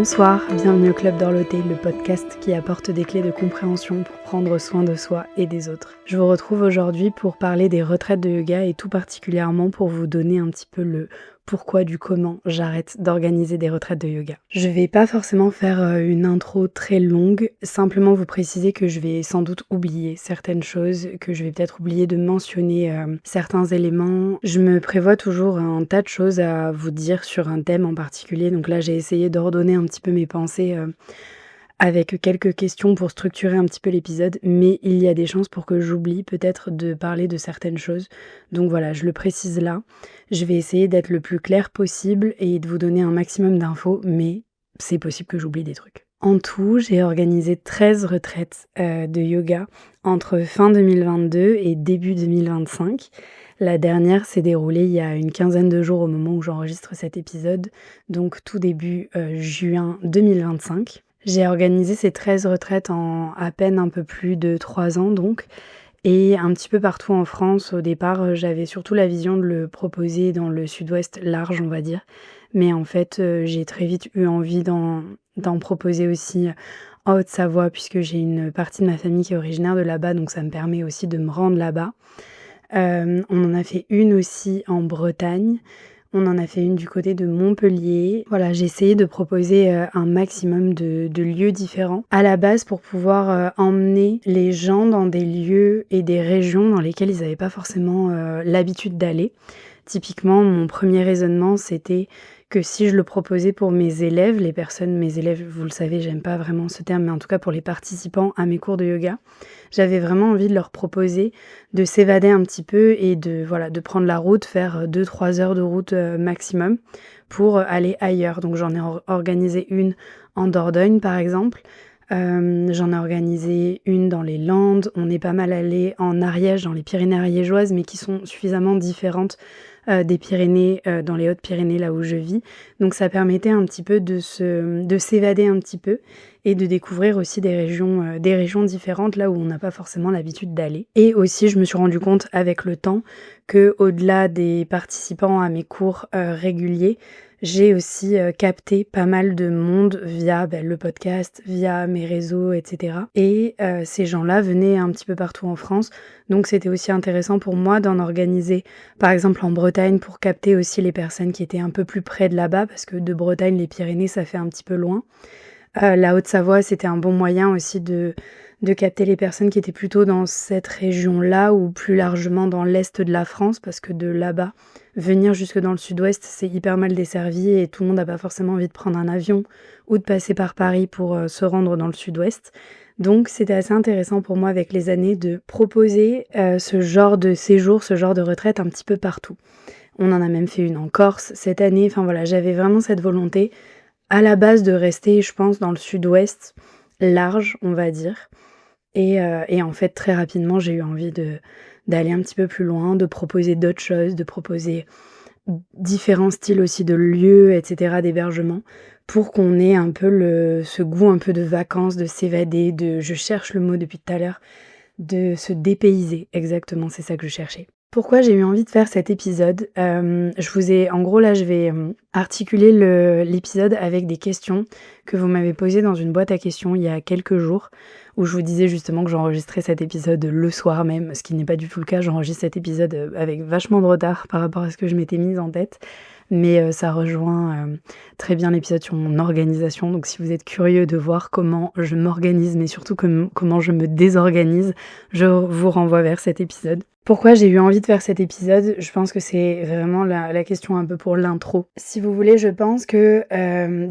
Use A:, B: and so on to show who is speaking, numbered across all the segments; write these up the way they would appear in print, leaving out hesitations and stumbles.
A: Bonsoir, bienvenue au Club d'Orloté, le podcast qui apporte des clés de compréhension pour prendre soin de soi et des autres. Je vous retrouve aujourd'hui pour parler des retraites de yoga et tout particulièrement pour vous donner un petit peu le pourquoi du comment j'arrête d'organiser des retraites de yoga. Je vais pas forcément faire une intro très longue, simplement vous préciser que je vais sans doute oublier certaines choses, que je vais peut-être oublier de mentionner certains éléments. Je me prévois toujours un tas de choses à vous dire sur un thème en particulier, donc là j'ai essayé d'ordonner un petit peu mes pensées avec quelques questions pour structurer un petit peu l'épisode, mais il y a des chances pour que j'oublie peut-être de parler de certaines choses. Donc voilà, je le précise là. Je vais essayer d'être le plus clair possible et de vous donner un maximum d'infos, mais c'est possible que j'oublie des trucs. En tout, j'ai organisé 13 retraites de yoga entre fin 2022 et début 2025. La dernière s'est déroulée il y a une quinzaine de jours au moment où j'enregistre cet épisode, donc tout début juin 2025. J'ai organisé ces 13 retraites en à peine un peu plus de 3 ans donc, et un petit peu partout en France. Au départ, j'avais surtout la vision de le proposer dans le sud-ouest large, on va dire. Mais en fait, j'ai très vite eu envie d'en proposer aussi en Haute-Savoie, puisque j'ai une partie de ma famille qui est originaire de là-bas, donc ça me permet aussi de me rendre là-bas. On en a fait une aussi en Bretagne. On en a fait une du côté de Montpellier. Voilà, j'ai essayé de proposer un maximum de lieux différents à la base pour pouvoir emmener les gens dans des lieux et des régions dans lesquelles ils n'avaient pas forcément l'habitude d'aller. Typiquement, mon premier raisonnement, c'était que si je le proposais pour mes élèves, mes élèves, vous le savez, j'aime pas vraiment ce terme, mais en tout cas pour les participants à mes cours de yoga, j'avais vraiment envie de leur proposer de s'évader un petit peu et de prendre la route, faire 2-3 heures de route maximum pour aller ailleurs. Donc j'en ai organisé une en Dordogne par exemple, j'en ai organisé une dans les Landes, on est pas mal allé en Ariège, dans les Pyrénées ariégeoises, mais qui sont suffisamment différentes des Pyrénées, dans les Hautes-Pyrénées, là où je vis. Donc ça permettait un petit peu de s'évader un petit peu et de découvrir aussi des régions différentes, là où on n'a pas forcément l'habitude d'aller. Et aussi, je me suis rendu compte avec le temps que, au-delà des participants à mes cours réguliers, j'ai aussi capté pas mal de monde via le podcast, via mes réseaux, etc. Et ces gens-là venaient un petit peu partout en France, donc c'était aussi intéressant pour moi d'en organiser, par exemple en Bretagne, pour capter aussi les personnes qui étaient un peu plus près de là-bas, parce que de Bretagne, les Pyrénées, ça fait un petit peu loin. La Haute-Savoie, c'était un bon moyen aussi de capter les personnes qui étaient plutôt dans cette région-là ou plus largement dans l'est de la France, parce que de là-bas, venir jusque dans le sud-ouest, c'est hyper mal desservi et tout le monde n'a pas forcément envie de prendre un avion ou de passer par Paris pour se rendre dans le sud-ouest. Donc c'était assez intéressant pour moi avec les années de proposer ce genre de séjour, ce genre de retraite un petit peu partout. On en a même fait une en Corse cette année, enfin voilà, j'avais vraiment cette volonté à la base de rester, je pense, dans le sud-ouest, large, on va dire. Et en fait, très rapidement, j'ai eu envie d'aller un petit peu plus loin, de proposer d'autres choses, de proposer différents styles aussi de lieux, etc., d'hébergement, pour qu'on ait un peu ce goût un peu de vacances, de s'évader, je cherche le mot depuis tout à l'heure, de se dépayser, exactement, c'est ça que je cherchais. Pourquoi j'ai eu envie de faire cet épisode ? En gros là, je vais articuler l'épisode avec des questions que vous m'avez posées dans une boîte à questions il y a quelques jours, où je vous disais justement que j'enregistrais cet épisode le soir même, ce qui n'est pas du tout le cas. J'enregistre cet épisode avec vachement de retard par rapport à ce que je m'étais mise en tête, mais ça rejoint très bien l'épisode sur mon organisation. Donc si vous êtes curieux de voir comment je m'organise, mais surtout comment je me désorganise, je vous renvoie vers cet épisode. Pourquoi j'ai eu envie de faire cet épisode ? Je pense que c'est vraiment la question un peu pour l'intro. Si vous voulez, je pense que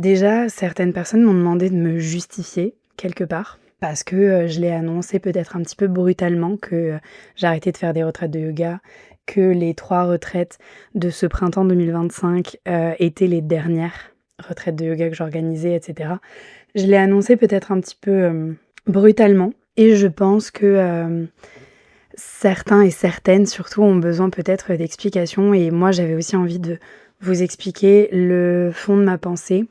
A: déjà, certaines personnes m'ont demandé de me justifier quelque part, parce que je l'ai annoncé peut-être un petit peu brutalement que j'arrêtais de faire des retraites de yoga, que les 3 retraites de ce printemps 2025 étaient les dernières retraites de yoga que j'organisais, etc. Je l'ai annoncé peut-être un petit peu brutalement, et je pense que certains et certaines surtout ont besoin peut-être d'explications, et moi j'avais aussi envie de vous expliquer le fond de ma pensée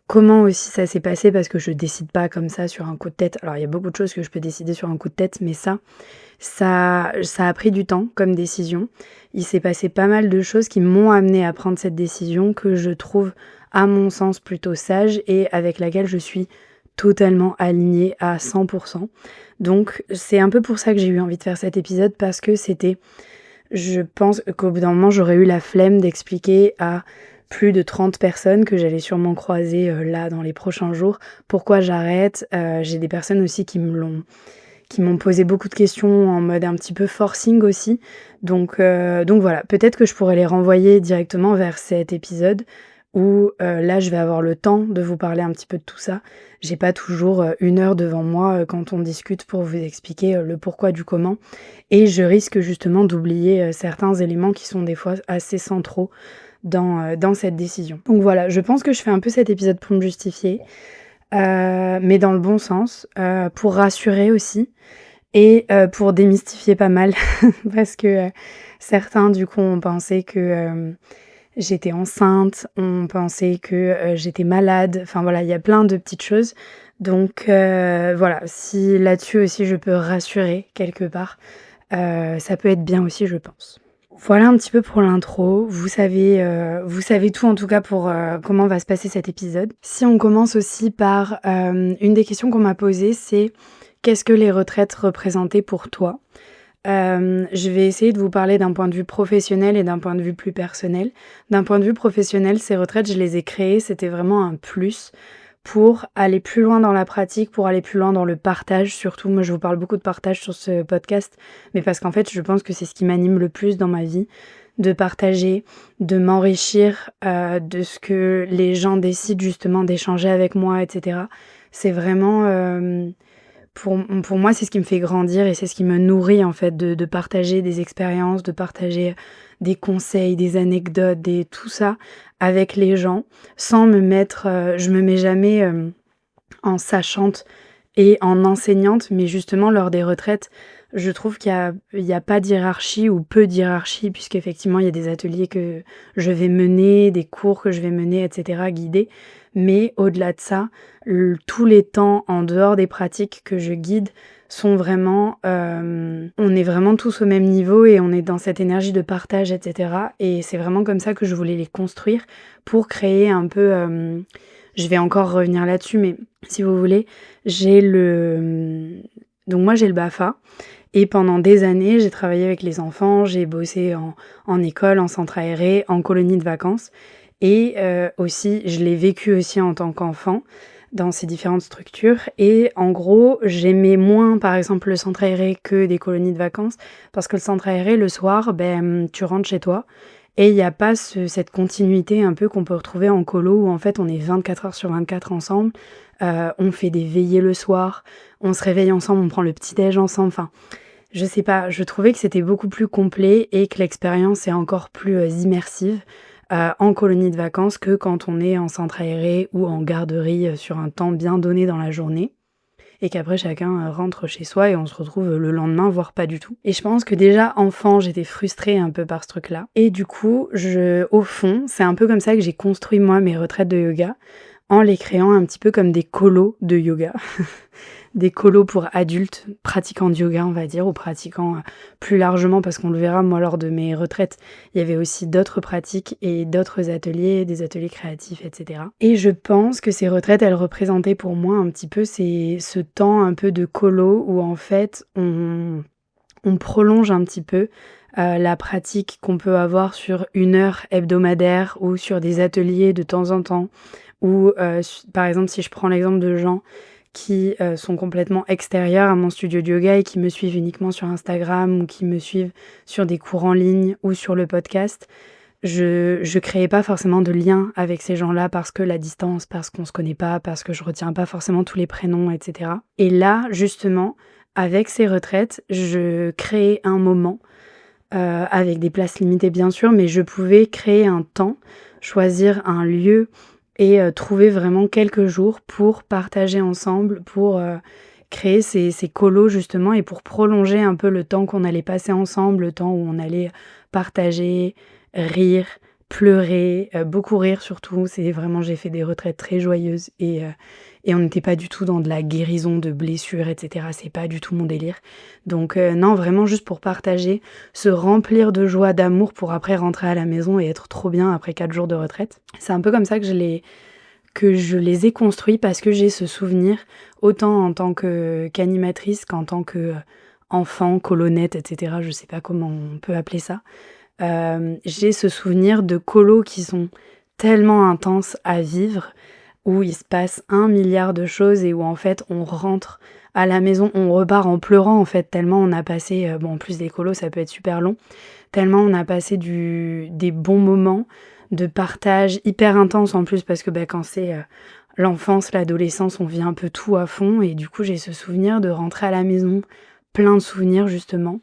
A: comment aussi ça s'est passé parce que je décide pas comme ça sur un coup de tête. Alors il y a beaucoup de choses que je peux décider sur un coup de tête, mais ça a pris du temps comme décision. Il s'est passé pas mal de choses qui m'ont amenée à prendre cette décision que je trouve, à mon sens, plutôt sage et avec laquelle je suis totalement alignée à 100%. Donc c'est un peu pour ça que j'ai eu envie de faire cet épisode parce que je pense qu'au bout d'un moment, j'aurais eu la flemme d'expliquer à plus de 30 personnes que j'allais sûrement croiser là dans les prochains jours pourquoi j'arrête. J'ai des personnes aussi qui m'ont posé beaucoup de questions en mode un petit peu forcing aussi. Donc voilà, peut-être que je pourrais les renvoyer directement vers cet épisode où là je vais avoir le temps de vous parler un petit peu de tout ça. J'ai pas toujours 1 heure devant moi quand on discute pour vous expliquer le pourquoi du comment. Et je risque justement d'oublier certains éléments qui sont des fois assez centraux dans cette décision. Donc voilà, je pense que je fais un peu cet épisode pour me justifier, mais dans le bon sens, pour rassurer aussi et pour démystifier pas mal parce que certains du coup ont pensé que j'étais enceinte, ont pensé que j'étais malade, enfin voilà, il y a plein de petites choses. Donc voilà, si là-dessus aussi je peux rassurer quelque part, ça peut être bien aussi je pense. Voilà un petit peu pour l'intro. Vous savez tout en tout cas pour comment va se passer cet épisode. Si on commence aussi par une des questions qu'on m'a posées, c'est qu'est-ce que les retraites représentaient pour toi? Je vais essayer de vous parler d'un point de vue professionnel et d'un point de vue plus personnel. D'un point de vue professionnel, ces retraites, je les ai créées, c'était vraiment un plus pour aller plus loin dans la pratique, pour aller plus loin dans le partage surtout. Moi, je vous parle beaucoup de partage sur ce podcast, mais parce qu'en fait, je pense que c'est ce qui m'anime le plus dans ma vie, de partager, de m'enrichir de ce que les gens décident justement d'échanger avec moi, etc. C'est vraiment... pour moi, c'est ce qui me fait grandir et c'est ce qui me nourrit en fait de partager des expériences, de partager des conseils, des anecdotes, tout ça avec les gens sans me mettre, je me mets jamais en sachante et en enseignante, mais justement lors des retraites, je trouve il y a pas d'hiérarchie ou peu d'hiérarchie puisqu'effectivement il y a des ateliers que je vais mener, des cours que je vais mener, etc., guider. Mais au-delà de ça, tous les temps en dehors des pratiques que je guide sont vraiment, on est vraiment tous au même niveau et on est dans cette énergie de partage, etc. Et c'est vraiment comme ça que je voulais les construire pour créer un peu, je vais encore revenir là-dessus, mais si vous voulez, donc moi j'ai le BAFA et pendant des années j'ai travaillé avec les enfants, j'ai bossé en école, en centre aéré, en colonie de vacances et aussi je l'ai vécu aussi en tant qu'enfant dans ces différentes structures et en gros j'aimais moins par exemple le centre aéré que des colonies de vacances parce que le centre aéré le soir, tu rentres chez toi et il y a pas cette continuité un peu qu'on peut retrouver en colo où en fait on est 24 heures sur 24 ensemble, on fait des veillées le soir, on se réveille ensemble, on prend le petit-déj ensemble, enfin, je sais pas, je trouvais que c'était beaucoup plus complet et que l'expérience est encore plus, immersive, en colonie de vacances que quand on est en centre aéré ou en garderie, sur un temps bien donné dans la journée et qu'après chacun rentre chez soi et on se retrouve le lendemain, voire pas du tout. Et je pense que déjà enfant, j'étais frustrée un peu par ce truc-là. Et du coup, au fond, c'est un peu comme ça que j'ai construit moi mes retraites de yoga, en les créant un petit peu comme des colos de yoga. Des colos pour adultes pratiquants de yoga, on va dire, ou pratiquant plus largement, parce qu'on le verra, moi, lors de mes retraites, il y avait aussi d'autres pratiques et d'autres ateliers, des ateliers créatifs, etc. Et je pense que ces retraites, elles représentaient pour moi un petit peu ce temps un peu de colo où, en fait, on prolonge un petit peu la pratique qu'on peut avoir sur 1 heure hebdomadaire ou sur des ateliers de temps en temps, ou par exemple, si je prends l'exemple de gens qui sont complètement extérieurs à mon studio de yoga et qui me suivent uniquement sur Instagram ou qui me suivent sur des cours en ligne ou sur le podcast, je créais pas forcément de lien avec ces gens-là parce que la distance, parce qu'on se connaît pas, parce que je retiens pas forcément tous les prénoms, etc. Et là, justement, avec ces retraites, je créais un moment, avec des places limitées bien sûr, mais je pouvais créer un temps, choisir un lieu et trouver vraiment quelques jours pour partager ensemble, pour créer ces colos justement et pour prolonger un peu le temps qu'on allait passer ensemble, le temps où on allait partager, rire, pleurer, beaucoup rire surtout. C'est vraiment j'ai fait des retraites très joyeuses et on n'était pas du tout dans de la guérison de blessures et cetera. C'est pas du tout mon délire. Donc non, vraiment juste pour partager, se remplir de joie, d'amour pour après rentrer à la maison et être trop bien après 4 jours de retraite. C'est un peu comme ça que je les ai construits parce que j'ai ce souvenir, autant en tant qu'animatrice qu'en tant qu'enfant, colonette, et cetera. Je sais pas comment on peut appeler ça. J'ai ce souvenir de colos qui sont tellement intenses à vivre, où il se passe 1 milliard de choses et où en fait on rentre à la maison, on repart en pleurant en fait, tellement on a passé, bon en plus des colos ça peut être super long, tellement on a passé des bons moments de partage hyper intense en plus parce que quand c'est l'enfance, l'adolescence, on vit un peu tout à fond et du coup j'ai ce souvenir de rentrer à la maison, plein de souvenirs justement,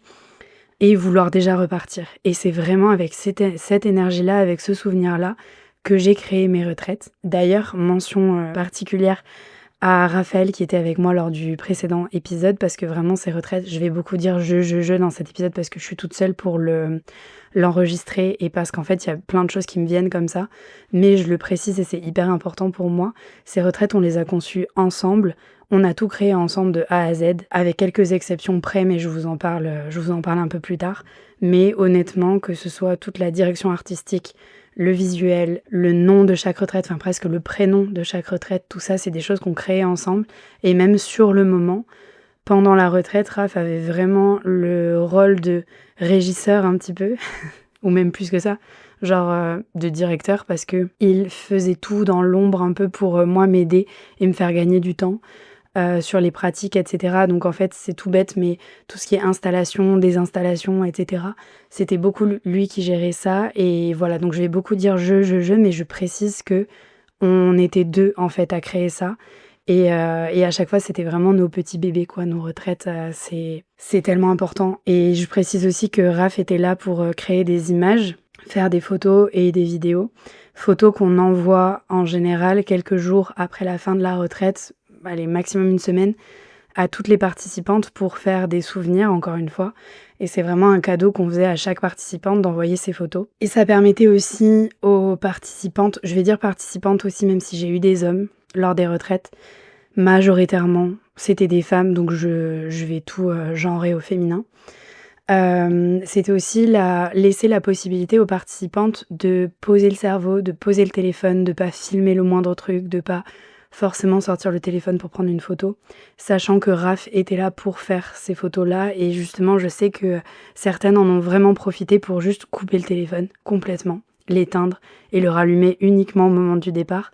A: et vouloir déjà repartir. Et c'est vraiment avec cette énergie-là, avec ce souvenir-là, que j'ai créé mes retraites. D'ailleurs, mention particulière à Raphaël qui était avec moi lors du précédent épisode, parce que vraiment ces retraites, je vais beaucoup dire je dans cet épisode parce que je suis toute seule pour l'enregistrer et parce qu'en fait il y a plein de choses qui me viennent comme ça, mais je le précise et c'est hyper important pour moi. Ces retraites, on les a conçues ensemble, on a tout créé ensemble de A à Z, avec quelques exceptions près, mais je vous en parle un peu plus tard. Mais honnêtement, que ce soit toute la direction artistique, le visuel, le nom de chaque retraite, enfin presque le prénom de chaque retraite, tout ça, c'est des choses qu'on crée ensemble. Et même sur le moment, pendant la retraite, Raph avait vraiment le rôle de régisseur un petit peu, ou même plus que ça, genre de directeur, parce que il faisait tout dans l'ombre un peu pour moi m'aider et me faire gagner du temps. Sur les pratiques, etc. Donc en fait, c'est tout bête, mais tout ce qui est installation, désinstallation, etc., c'était beaucoup lui qui gérait ça. Et voilà, donc je vais beaucoup dire mais je précise que on était 2 en fait à créer ça. Et à chaque fois, c'était vraiment nos petits bébés, quoi, nos retraites, c'est tellement important. Et je précise aussi que Raph était là pour créer des images, faire des photos et des vidéos. Photos qu'on envoie en général quelques jours après la fin de la retraite, allez, maximum 1 semaine, à toutes les participantes pour faire des souvenirs, encore une fois. Et c'est vraiment un cadeau qu'on faisait à chaque participante d'envoyer ses photos. Et ça permettait aussi aux participantes, je vais dire participantes aussi, même si j'ai eu des hommes lors des retraites, majoritairement, c'était des femmes, donc je vais tout genrer au féminin. C'était aussi laisser la possibilité aux participantes de poser le cerveau, de poser le téléphone, de pas filmer le moindre truc, de pas forcément sortir le téléphone pour prendre une photo, sachant que Raph était là pour faire ces photos-là et justement je sais que certaines en ont vraiment profité pour juste couper le téléphone complètement, l'éteindre et le rallumer uniquement au moment du départ.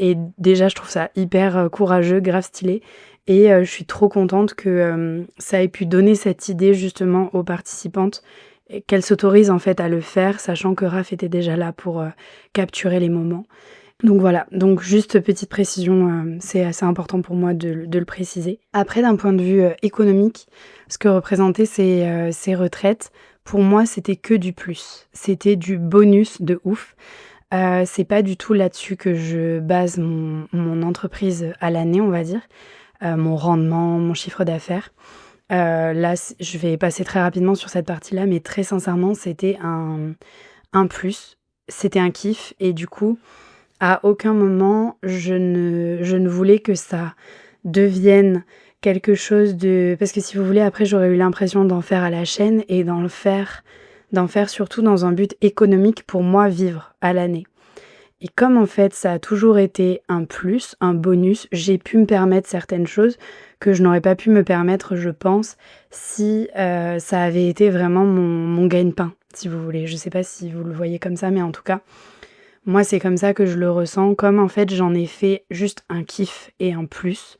A: Et déjà je trouve ça hyper courageux, grave stylé et je suis trop contente que ça ait pu donner cette idée justement aux participantes et qu'elles s'autorisent en fait à le faire, sachant que Raph était déjà là pour capturer les moments. Donc voilà, donc juste petite précision, c'est assez important pour moi de le préciser. Après d'un point de vue économique, ce que représentaient ces retraites, pour moi c'était que du plus. C'était du bonus de ouf. C'est pas du tout là-dessus que je base mon entreprise à l'année, on va dire. Mon rendement, mon chiffre d'affaires. Là, je vais passer très rapidement sur cette partie-là, mais très sincèrement, c'était un plus. C'était un kiff et du coup, à aucun moment, je ne voulais que ça devienne quelque chose de... Parce que si vous voulez, après, j'aurais eu l'impression d'en faire à la chaîne et d'en faire surtout dans un but économique pour moi vivre à l'année. Et comme en fait, ça a toujours été un plus, un bonus, j'ai pu me permettre certaines choses que je n'aurais pas pu me permettre, je pense, si ça avait été vraiment mon gagne-pain, si vous voulez. Je sais pas si vous le voyez comme ça, mais en tout cas... Moi, c'est comme ça que je le ressens, comme en fait j'en ai fait juste un kiff et un plus.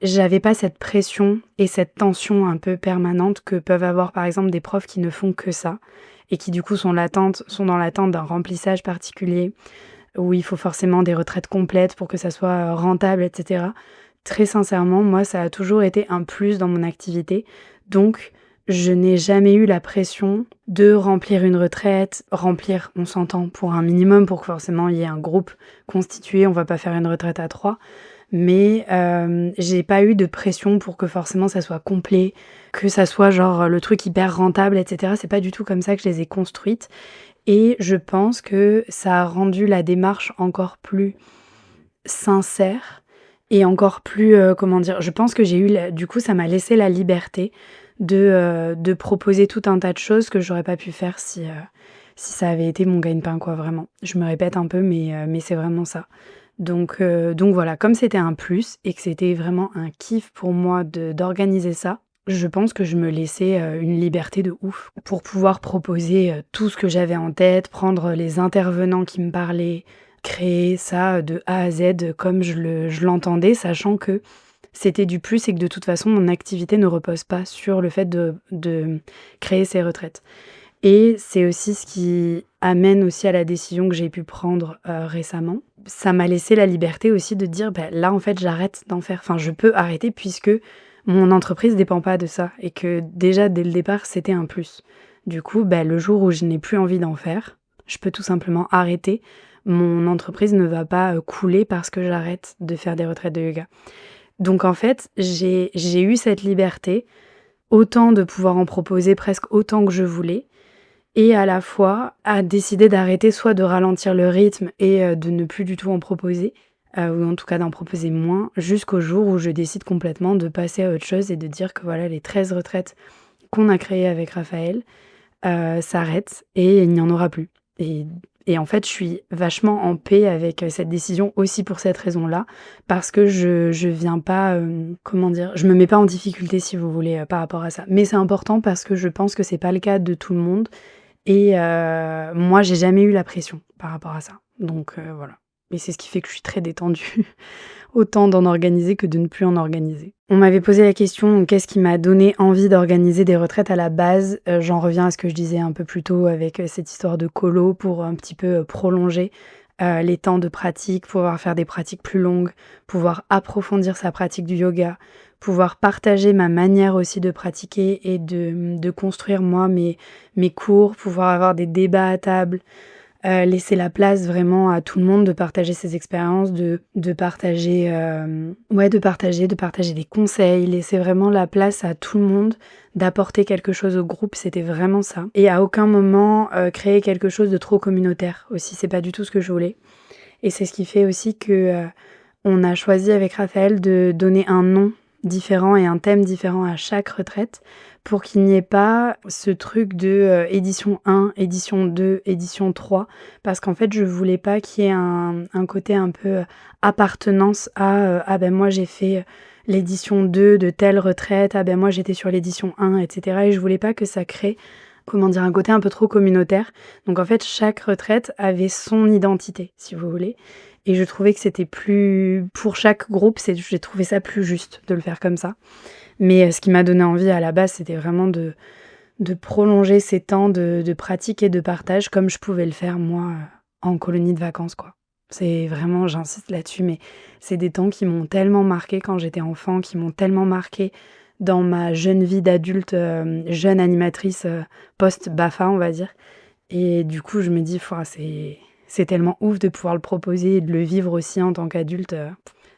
A: J'avais pas cette pression et cette tension un peu permanente que peuvent avoir par exemple des profs qui ne font que ça et qui du coup sont dans l'attente d'un remplissage particulier où il faut forcément des retraites complètes pour que ça soit rentable, etc. Très sincèrement, moi, ça a toujours été un plus dans mon activité. Donc, je n'ai jamais eu la pression de remplir une retraite. Remplir, on s'entend, pour un minimum, pour que forcément il y ait un groupe constitué. On va pas faire une retraite à 3. Mais j'ai pas eu de pression pour que forcément ça soit complet, que ça soit genre le truc hyper rentable, etc. C'est pas du tout comme ça que je les ai construites. et je pense que ça a rendu la démarche encore plus sincère et encore plus, comment dire? Je pense que j'ai eu la du coup, ça m'a laissé la liberté de proposer tout un tas de choses que j'aurais pas pu faire si ça avait été mon gagne-pain quoi, vraiment. Je me répète un peu mais c'est vraiment ça. Donc voilà, comme c'était un plus et que c'était vraiment un kiff pour moi d'organiser ça, je pense que je me laissais, une liberté de ouf pour pouvoir proposer, tout ce que j'avais en tête, prendre les intervenants qui me parlaient, créer ça, de A à Z, comme je l'entendais, sachant que c'était du plus et que de toute façon mon activité ne repose pas sur le fait de créer ces retraites. Et c'est aussi ce qui amène aussi à la décision que j'ai pu prendre, récemment. Ça m'a laissé la liberté aussi de dire: «Bah, là, en fait, j'arrête d'en faire». Enfin, je peux arrêter puisque mon entreprise dépend pas de ça et que déjà, dès le départ, c'était un plus. Du coup, bah, le jour où je n'ai plus envie d'en faire, je peux tout simplement arrêter. Mon entreprise ne va pas, couler parce que j'arrête de faire des retraites de yoga. Donc en fait, j'ai eu cette liberté, autant de pouvoir en proposer presque autant que je voulais et à la fois à décider d'arrêter, soit de ralentir le rythme et de ne plus du tout en proposer, ou en tout cas d'en proposer moins, jusqu'au jour où je décide complètement de passer à autre chose et de dire que voilà, les 13 retraites qu'on a créées avec Raphaël, s'arrêtent et il n'y en aura plus. Et en fait, je suis vachement en paix avec, cette décision aussi pour cette raison-là, parce que je viens pas, comment dire? Je me mets pas en difficulté si vous voulez, par rapport à ça. Mais c'est important parce que je pense que c'est pas le cas de tout le monde et moi, j'ai jamais eu la pression par rapport à ça. Donc voilà. Et c'est ce qui fait que je suis très détendue, autant d'en organiser que de ne plus en organiser. On m'avait posé la question, qu'est-ce qui m'a donné envie d'organiser des retraites à la base? J'en reviens à ce que je disais un peu plus tôt avec, cette histoire de colo pour un petit peu, prolonger, les temps de pratique, pouvoir faire des pratiques plus longues, pouvoir approfondir sa pratique du yoga, pouvoir partager ma manière aussi de pratiquer et de construire moi mes cours, pouvoir avoir des débats à table, laisser la place vraiment à tout le monde de partager ses expériences, de partager, ouais, de partager des conseils, laisser vraiment la place à tout le monde, d'apporter quelque chose au groupe, c'était vraiment ça et à aucun moment, créer quelque chose de trop communautaire aussi, c'est pas du tout ce que je voulais et c'est ce qui fait aussi que, on a choisi avec Raphaël de donner un nom différent et un thème différent à chaque retraite pour qu'il n'y ait pas ce truc de, édition 1, édition 2, édition 3 parce qu'en fait, je voulais pas qu'il y ait un côté un peu, appartenance à, «Ah ben moi j'ai fait, l'édition 2 de telle retraite. Ah ben moi j'étais sur l'édition 1» et cetera et je voulais pas que ça crée, comment dire? Un côté un peu trop communautaire. Donc en fait, chaque retraite avait son identité, si vous voulez et je trouvais que c'était plus pour chaque groupe, j'ai trouvé ça plus juste de le faire comme ça. Mais, ce qui m'a donné envie à la base, c'était vraiment de prolonger ces temps de pratique et de partage comme je pouvais le faire moi, en colonie de vacances, quoi. C'est vraiment j'insiste là-dessus, mais c'est des temps qui m'ont tellement marquée quand j'étais enfant, qui m'ont tellement marquée dans ma jeune vie d'adulte, jeune animatrice, post-BAFA, on va dire et du coup, je me dis: «Pouah, c'est tellement ouf de pouvoir le proposer et de le vivre aussi en tant qu'adulte,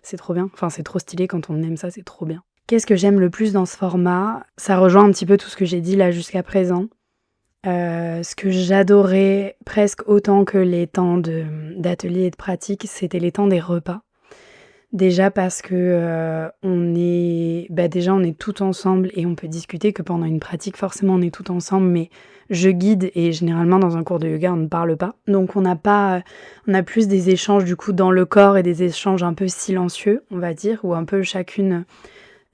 A: c'est trop bien». Enfin, c'est trop stylé quand on aime ça, c'est trop bien. Qu'est-ce que j'aime le plus dans ce format? Ça rejoint un petit peu tout ce que j'ai dit là jusqu'à présent. Ce que j'adorais presque autant que les temps d'atelier et de pratique, c'était les temps des repas. Déjà parce que, déjà on est tout ensemble et on peut discuter que pendant une pratique forcément on est tout ensemble, mais je guide et généralement dans un cours de yoga on ne parle pas. Donc on a plus des échanges du coup dans le corps et des échanges un peu silencieux, on va dire, où un peu chacune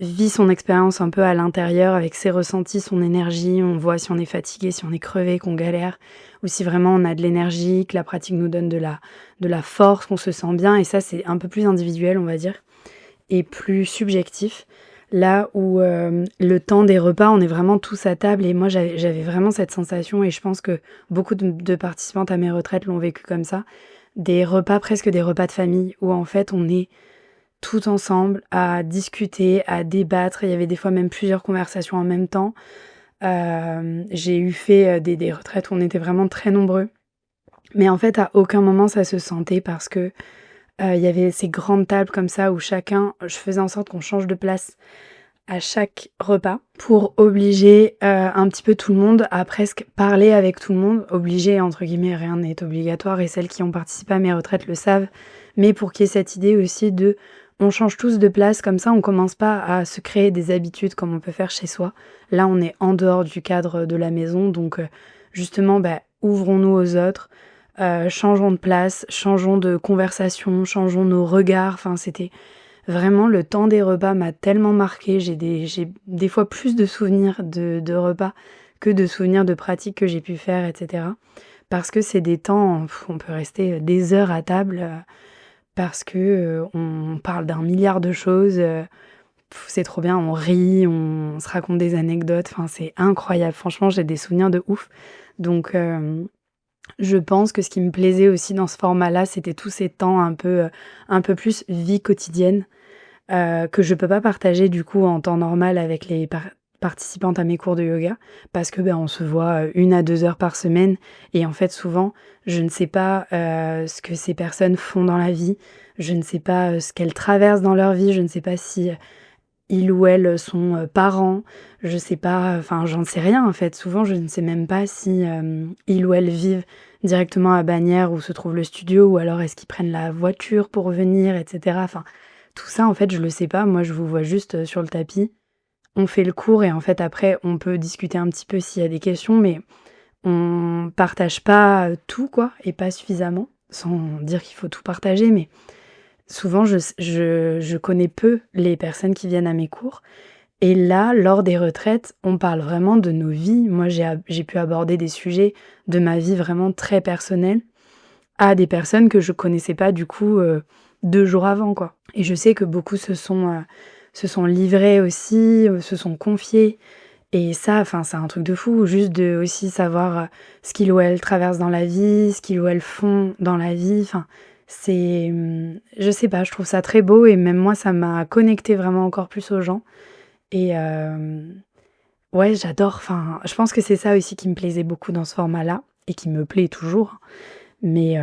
A: vit son expérience un peu à l'intérieur avec ses ressentis, son énergie. On voit si on est fatigué, si on est crevé, qu'on galère ou si vraiment on a de l'énergie, que la pratique nous donne de la force, qu'on se sent bien et ça, c'est un peu plus individuel, on va dire et plus subjectif. Là où, le temps des repas, on est vraiment tous à table et moi j'avais vraiment cette sensation et je pense que beaucoup de participantes à mes retraites l'ont vécu comme ça. Des repas, presque des repas de famille où en fait on est tout ensemble, à discuter, à débattre. Il y avait des fois même plusieurs conversations en même temps. J'ai fait, des retraites où on était vraiment très nombreux. Mais en fait, à aucun moment ça se sentait parce que, il y avait ces grandes tables comme ça où chacun je faisais en sorte qu'on change de place à chaque repas pour obliger un petit peu tout le monde à presque parler avec tout le monde. Obliger, entre guillemets, rien n'est obligatoire et celles qui ont participé à mes retraites le savent. Mais pour qu'il y ait cette idée aussi de on change tous de place, comme ça on commence pas à se créer des habitudes comme on peut faire chez soi. Là on est en dehors du cadre de la maison, donc justement ouvrons-nous aux autres, changeons de place, changeons de conversation, changeons nos regards. Enfin c'était vraiment le temps des repas m'a tellement marquée. J'ai des fois plus de souvenirs de repas que de souvenirs de pratiques que j'ai pu faire, etc. Parce que c'est des temps, on peut rester des heures à table parce que on parle d'un milliard de choses. C'est trop bien, on rit, on se raconte des anecdotes. Enfin, c'est incroyable. Franchement, j'ai des souvenirs de ouf. Donc, je pense que ce qui me plaisait aussi dans ce format-là, c'était tous ces temps un peu plus vie quotidienne, que je peux pas partager du coup en temps normal avec les participantes à mes cours de yoga parce que, on se voit, 1 à 2 heures par semaine et en fait souvent, je ne sais pas, ce que ces personnes font dans la vie. Je ne sais pas, ce qu'elles traversent dans leur vie. Je ne sais pas si, ils ou elles sont, parents. Je sais pas, enfin j'en sais rien en fait. Souvent je ne sais même pas si, ils ou elles vivent directement à Bagnères où se trouve le studio ou alors est-ce qu'ils prennent la voiture pour venir et cetera. Enfin, tout ça en fait je le sais pas. Moi je vous vois juste, sur le tapis. On fait le cours et en fait après on peut discuter un petit peu s'il y a des questions, mais on partage pas, tout quoi et pas suffisamment. Sans dire qu'il faut tout partager, mais souvent je connais peu les personnes qui viennent à mes cours et là, lors des retraites, on parle vraiment de nos vies. Moi, j'ai pu aborder des sujets de ma vie vraiment très personnels à des personnes que je connaissais pas du coup, 2 jours avant, quoi. Et je sais que beaucoup se sont livrés aussi, se sont confiés et ça, enfin, c'est un truc de fou, juste de aussi savoir, ce qu'ils ou elles traversent dans la vie, ce qu'ils ou elles font dans la vie, enfin, c'est, je sais pas, je trouve ça très beau et même moi, ça m'a connectée vraiment encore plus aux gens et ouais, j'adore, enfin, je pense que c'est ça aussi qui me plaisait beaucoup dans ce format-là et qui me plaît toujours. Mais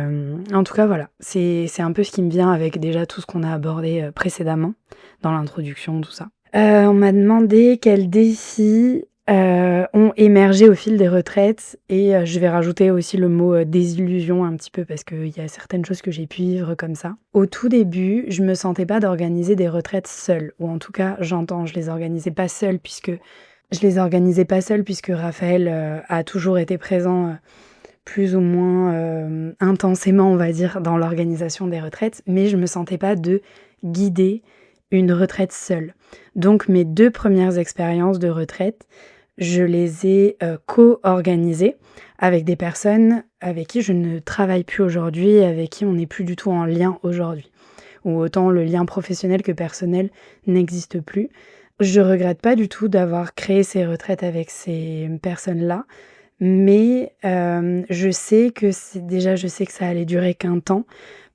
A: en tout cas, voilà, c'est un peu ce qui me vient avec déjà tout ce qu'on a abordé, précédemment, dans l'introduction, tout ça. On m'a demandé quels défis, ont émergé au fil des retraites et je vais rajouter aussi le mot, désillusion un petit peu parce qu'il y a certaines choses que j'ai pu vivre comme ça. Au tout début, je me sentais pas d'organiser des retraites seule ou en tout cas, j'entends, je les organisais pas seule puisque Raphaël, a toujours été présent, plus ou moins, intensément, on va dire, dans l'organisation des retraites, mais je me sentais pas de guider une retraite seule. Donc mes 2 premières expériences de retraite, je les ai, co-organisées avec des personnes avec qui je ne travaille plus aujourd'hui et avec qui on n'est plus du tout en lien aujourd'hui. Ou autant le lien professionnel que personnel n'existe plus. Je regrette pas du tout d'avoir créé ces retraites avec ces personnes-là, mais je sais que je sais que ça allait durer qu'un temps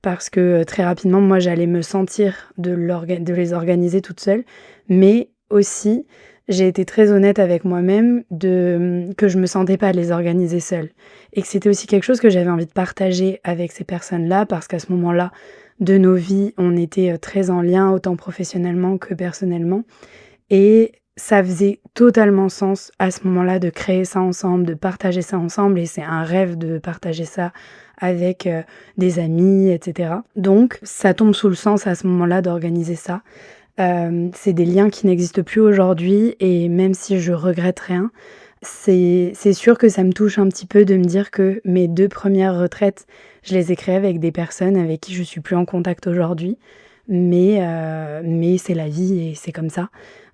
A: parce que, très rapidement, moi, j'allais me sentir de les organiser toute seule. Mais aussi, j'ai été très honnête avec moi-même que je me sentais pas de les organiser seule et que c'était aussi quelque chose que j'avais envie de partager avec ces personnes-là parce qu'à ce moment-là de nos vies, on était, très en lien autant professionnellement que personnellement et ça faisait totalement sens à ce moment-là de créer ça ensemble, de partager ça ensemble et c'est un rêve de partager ça avec, des amis et cetera. Donc ça tombe sous le sens à ce moment-là d'organiser ça. C'est des liens qui n'existent plus aujourd'hui et même si je regrette rien, c'est sûr que ça me touche un petit peu de me dire que mes 2 premières retraites, je les ai créées avec des personnes avec qui je suis plus en contact aujourd'hui. Mais c'est la vie et c'est comme ça.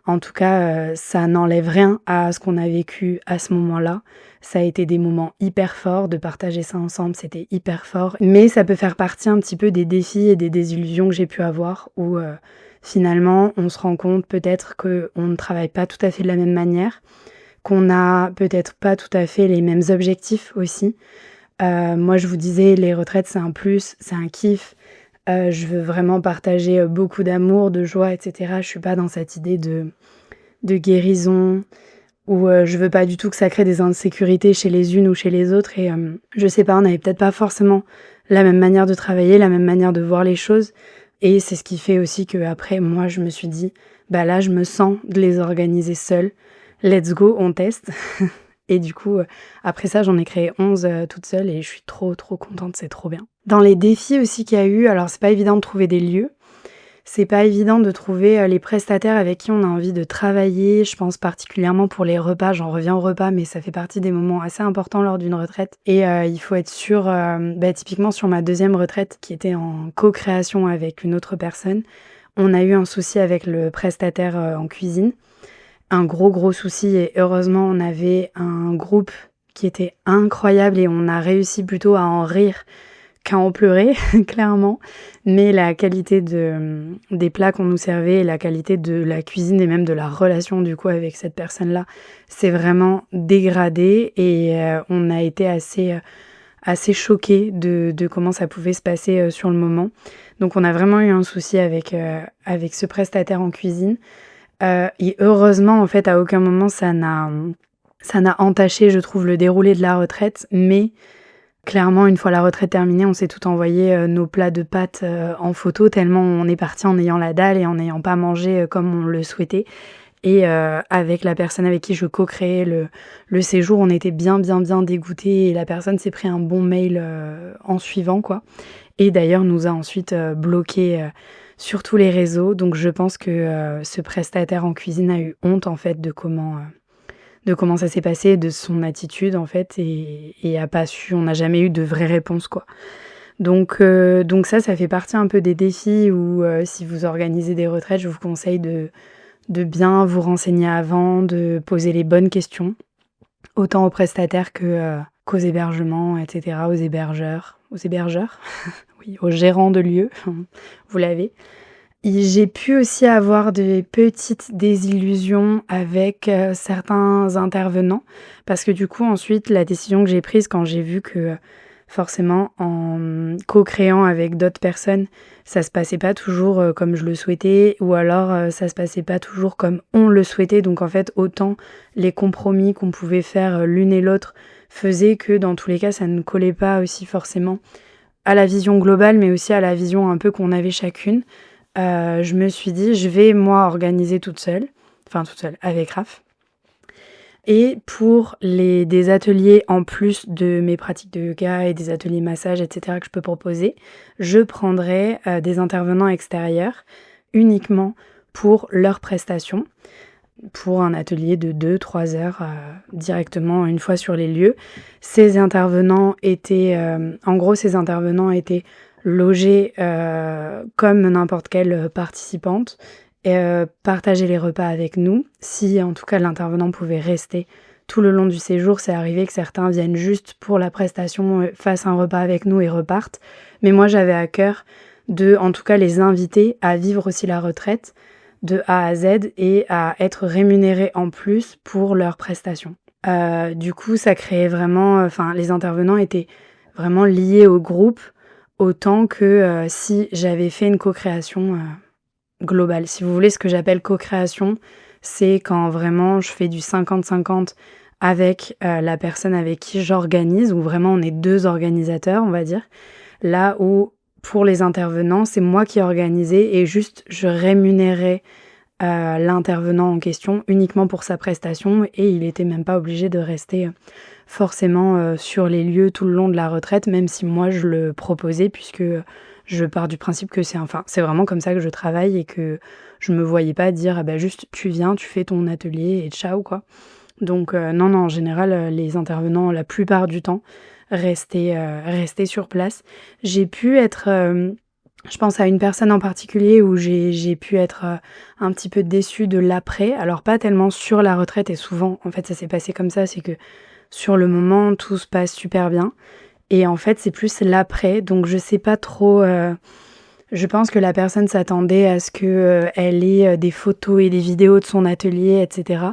A: En tout cas, ça n'enlève rien à ce qu'on a vécu à ce moment-là. Ça a été des moments hyper forts, de partager ça ensemble, c'était hyper fort. Mais ça peut faire partie un petit peu des défis et des désillusions que j'ai pu avoir où, finalement, on se rend compte peut-être qu'on ne travaille pas tout à fait de la même manière, qu'on n'a peut-être pas tout à fait les mêmes objectifs aussi. Moi, je vous disais, les retraites, c'est un plus, c'est un kiff. Je veux vraiment partager, beaucoup d'amour, de joie et cetera. Je suis pas dans cette idée de guérison où, je veux pas du tout que ça crée des insécurités chez les unes ou chez les autres et je sais pas, on avait peut-être pas forcément la même manière de travailler, la même manière de voir les choses et c'est ce qui fait aussi qu'après moi je me suis dit: bah là, je me sens de les organiser seule. Let's go, on teste. Et du coup, après ça, j'en ai créé 11 toute seule et je suis trop, trop contente, c'est trop bien. Dans les défis aussi qu'il y a eu, alors c'est pas évident de trouver des lieux. C'est pas évident de trouver les prestataires avec qui on a envie de travailler. Je pense particulièrement pour les repas, j'en reviens aux repas, mais ça fait partie des moments assez importants lors d'une retraite. Et il faut être sûr, typiquement sur ma deuxième retraite, qui était en co-création avec une autre personne, on a eu un souci avec le prestataire en cuisine. Un gros souci et heureusement, on avait un groupe qui était incroyable et on a réussi plutôt à en rire qu'à en pleurer, clairement. Mais la qualité des plats qu'on nous servait et la qualité de la cuisine et même de la relation du coup avec cette personne-là, c'est vraiment dégradé et on a été assez choqués de comment ça pouvait se passer sur le moment. Donc on a vraiment eu un souci avec ce prestataire en cuisine. Et heureusement, en fait, à aucun moment ça n'a entaché, je trouve, le déroulé de la retraite, mais clairement, une fois la retraite terminée, on s'est tout envoyé nos plats de pâtes en photo, tellement on est parti en ayant la dalle et en n'ayant pas mangé comme on le souhaitait. Et avec la personne avec qui je co-créais le séjour, on était bien dégoûtés et la personne s'est pris un bon mail en suivant, quoi. Et d'ailleurs, nous a ensuite bloqués sur tous les réseaux. Donc je pense que ce prestataire en cuisine a eu honte, en fait, de comment ça s'est passé, de son attitude en fait, et a pas su, on n'a jamais eu de vraie réponse quoi. Donc ça fait partie un peu des défis où si vous organisez des retraites, je vous conseille de bien vous renseigner avant, de poser les bonnes questions, autant aux prestataires qu'aux hébergements, etc., aux hébergeurs, oui, aux gérants de lieux, vous l'avez. Et j'ai pu aussi avoir des petites désillusions avec certains intervenants parce que du coup ensuite la décision que j'ai prise quand j'ai vu que forcément en co-créant avec d'autres personnes ça se passait pas toujours comme je le souhaitais ou alors ça se passait pas toujours comme on le souhaitait, donc en fait autant les compromis qu'on pouvait faire l'une et l'autre faisaient que dans tous les cas ça ne collait pas aussi forcément à la vision globale mais aussi à la vision un peu qu'on avait chacune. Je me suis dit, je vais moi organiser toute seule avec Raph. Et pour des ateliers en plus de mes pratiques de yoga et des ateliers massage, etc. que je peux proposer, je prendrai des intervenants extérieurs uniquement pour leurs prestations, pour un atelier de 2-3 heures directement une fois sur les lieux. Ces intervenants étaient logés comme n'importe quelle participante et partager les repas avec nous. Si en tout cas l'intervenant pouvait rester tout le long du séjour, c'est arrivé que certains viennent juste pour la prestation, fassent un repas avec nous et repartent. Mais moi j'avais à cœur de en tout cas les inviter à vivre aussi la retraite de A à Z et à être rémunérés en plus pour leurs prestations. Du coup ça créait vraiment, les intervenants étaient vraiment liés au groupe autant que si j'avais fait une co-création globale. Si vous voulez, ce que j'appelle co-création, c'est quand vraiment je fais du 50-50 avec la personne avec qui j'organise, où vraiment on est 2 organisateurs, on va dire. Là où, pour les intervenants, c'est moi qui organisais et juste je rémunérais l'intervenant en question uniquement pour sa prestation et il était même pas obligé de rester forcément sur les lieux tout le long de la retraite, même si moi je le proposais puisque je pars du principe que c'est vraiment comme ça que je travaille et que je me voyais pas dire juste tu viens, tu fais ton atelier et ciao quoi. Donc non, en général les intervenants la plupart du temps restaient sur place. J'ai pu être je pense à une personne en particulier où j'ai pu être un petit peu déçue de l'après. Alors pas tellement sur la retraite et souvent en fait ça s'est passé comme ça, c'est que sur le moment tout se passe super bien et en fait c'est plus l'après, donc je sais pas trop, je pense que la personne s'attendait à ce que elle ait des photos et des vidéos de son atelier, etc.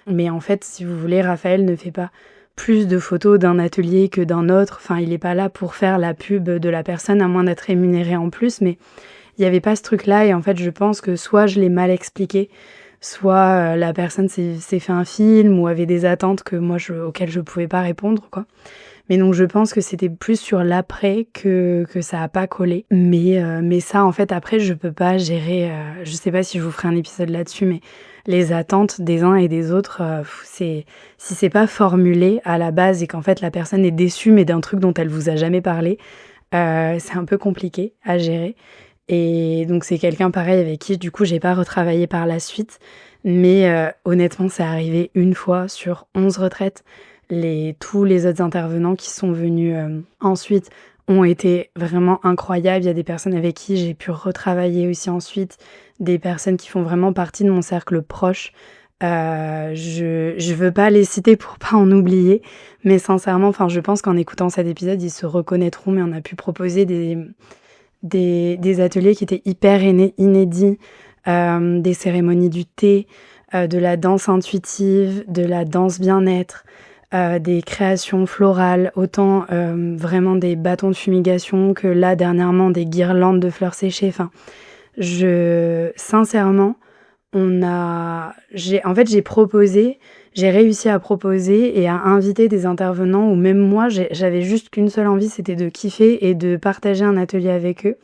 A: Mais en fait si vous voulez, Raphaël ne fait pas plus de photos d'un atelier que d'un autre. Enfin, il n'est pas là pour faire la pub de la personne, à moins d'être rémunéré en plus, mais il n'y avait pas ce truc-là. Et en fait, je pense que soit je l'ai mal expliqué, soit la personne s'est fait un film ou avait des attentes auxquelles je ne pouvais pas répondre, quoi. Mais donc je pense que c'était plus sur l'après que ça a pas collé. Mais ça, en fait, après, je peux pas gérer, je sais pas si je vous ferai un épisode là-dessus, mais les attentes des uns et des autres, si c'est pas formulé à la base et qu'en fait la personne est déçue, mais d'un truc dont elle vous a jamais parlé, c'est un peu compliqué à gérer. Et donc c'est quelqu'un pareil avec qui du coup j'ai pas retravaillé par la suite. Mais honnêtement, c'est arrivé une fois sur 11 retraites. Tous les autres intervenants qui sont venus ensuite ont été vraiment incroyables. Il y a des personnes avec qui j'ai pu retravailler aussi ensuite, des personnes qui font vraiment partie de mon cercle proche. Je veux pas les citer pour pas en oublier, mais sincèrement, enfin, je pense qu'en écoutant cet épisode, ils se reconnaîtront, mais on a pu proposer des ateliers qui étaient hyper inédits, des cérémonies du thé, de la danse intuitive, de la danse bien-être, des créations florales, autant vraiment des bâtons de fumigation que là dernièrement des guirlandes de fleurs séchées. Enfin, sincèrement, j'ai réussi à proposer et à inviter des intervenants où même moi, j'avais juste qu'une seule envie, c'était de kiffer et de partager un atelier avec eux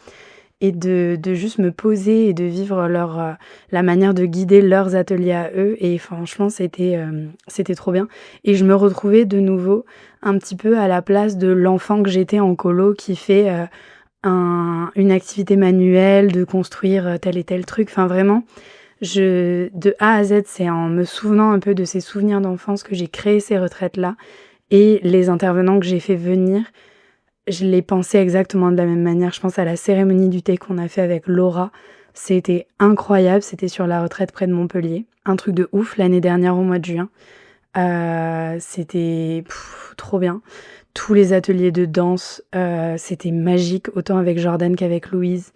A: et de juste me poser et de vivre la manière de guider leurs ateliers à eux. Et franchement, c'était trop bien. Et je me retrouvais de nouveau un petit peu à la place de l'enfant que j'étais en colo qui fait une activité manuelle, de construire tel et tel truc. Enfin, vraiment, de A à Z, c'est en me souvenant un peu de ces souvenirs d'enfance que j'ai créé ces retraites-là. Et les intervenants que j'ai fait venir, je les pensais exactement de la même manière. Je pense à la cérémonie du thé qu'on a fait avec Laura. C'était incroyable, c'était sur la retraite près de Montpellier. Un truc de ouf l'année dernière au mois de juin. C'était trop bien. Tous les ateliers de danse, c'était magique, autant avec Jordan qu'avec Louise.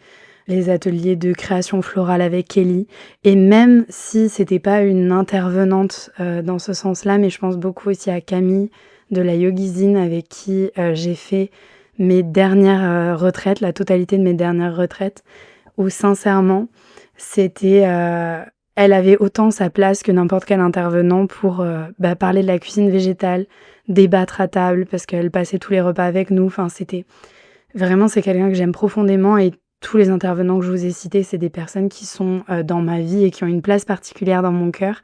A: Les ateliers de création florale avec Kelly. Et même si c'était pas une intervenante dans ce sens-là, mais je pense beaucoup aussi à Camille de la Yogizine avec qui j'ai fait mes dernières retraites, la totalité de mes dernières retraites, où sincèrement, c'était... elle avait autant sa place que n'importe quel intervenant pour parler de la cuisine végétale, débattre à table, parce qu'elle passait tous les repas avec nous. Enfin, c'était... Vraiment, c'est quelqu'un que j'aime profondément et tous les intervenants que je vous ai cités, c'est des personnes qui sont dans ma vie et qui ont une place particulière dans mon cœur.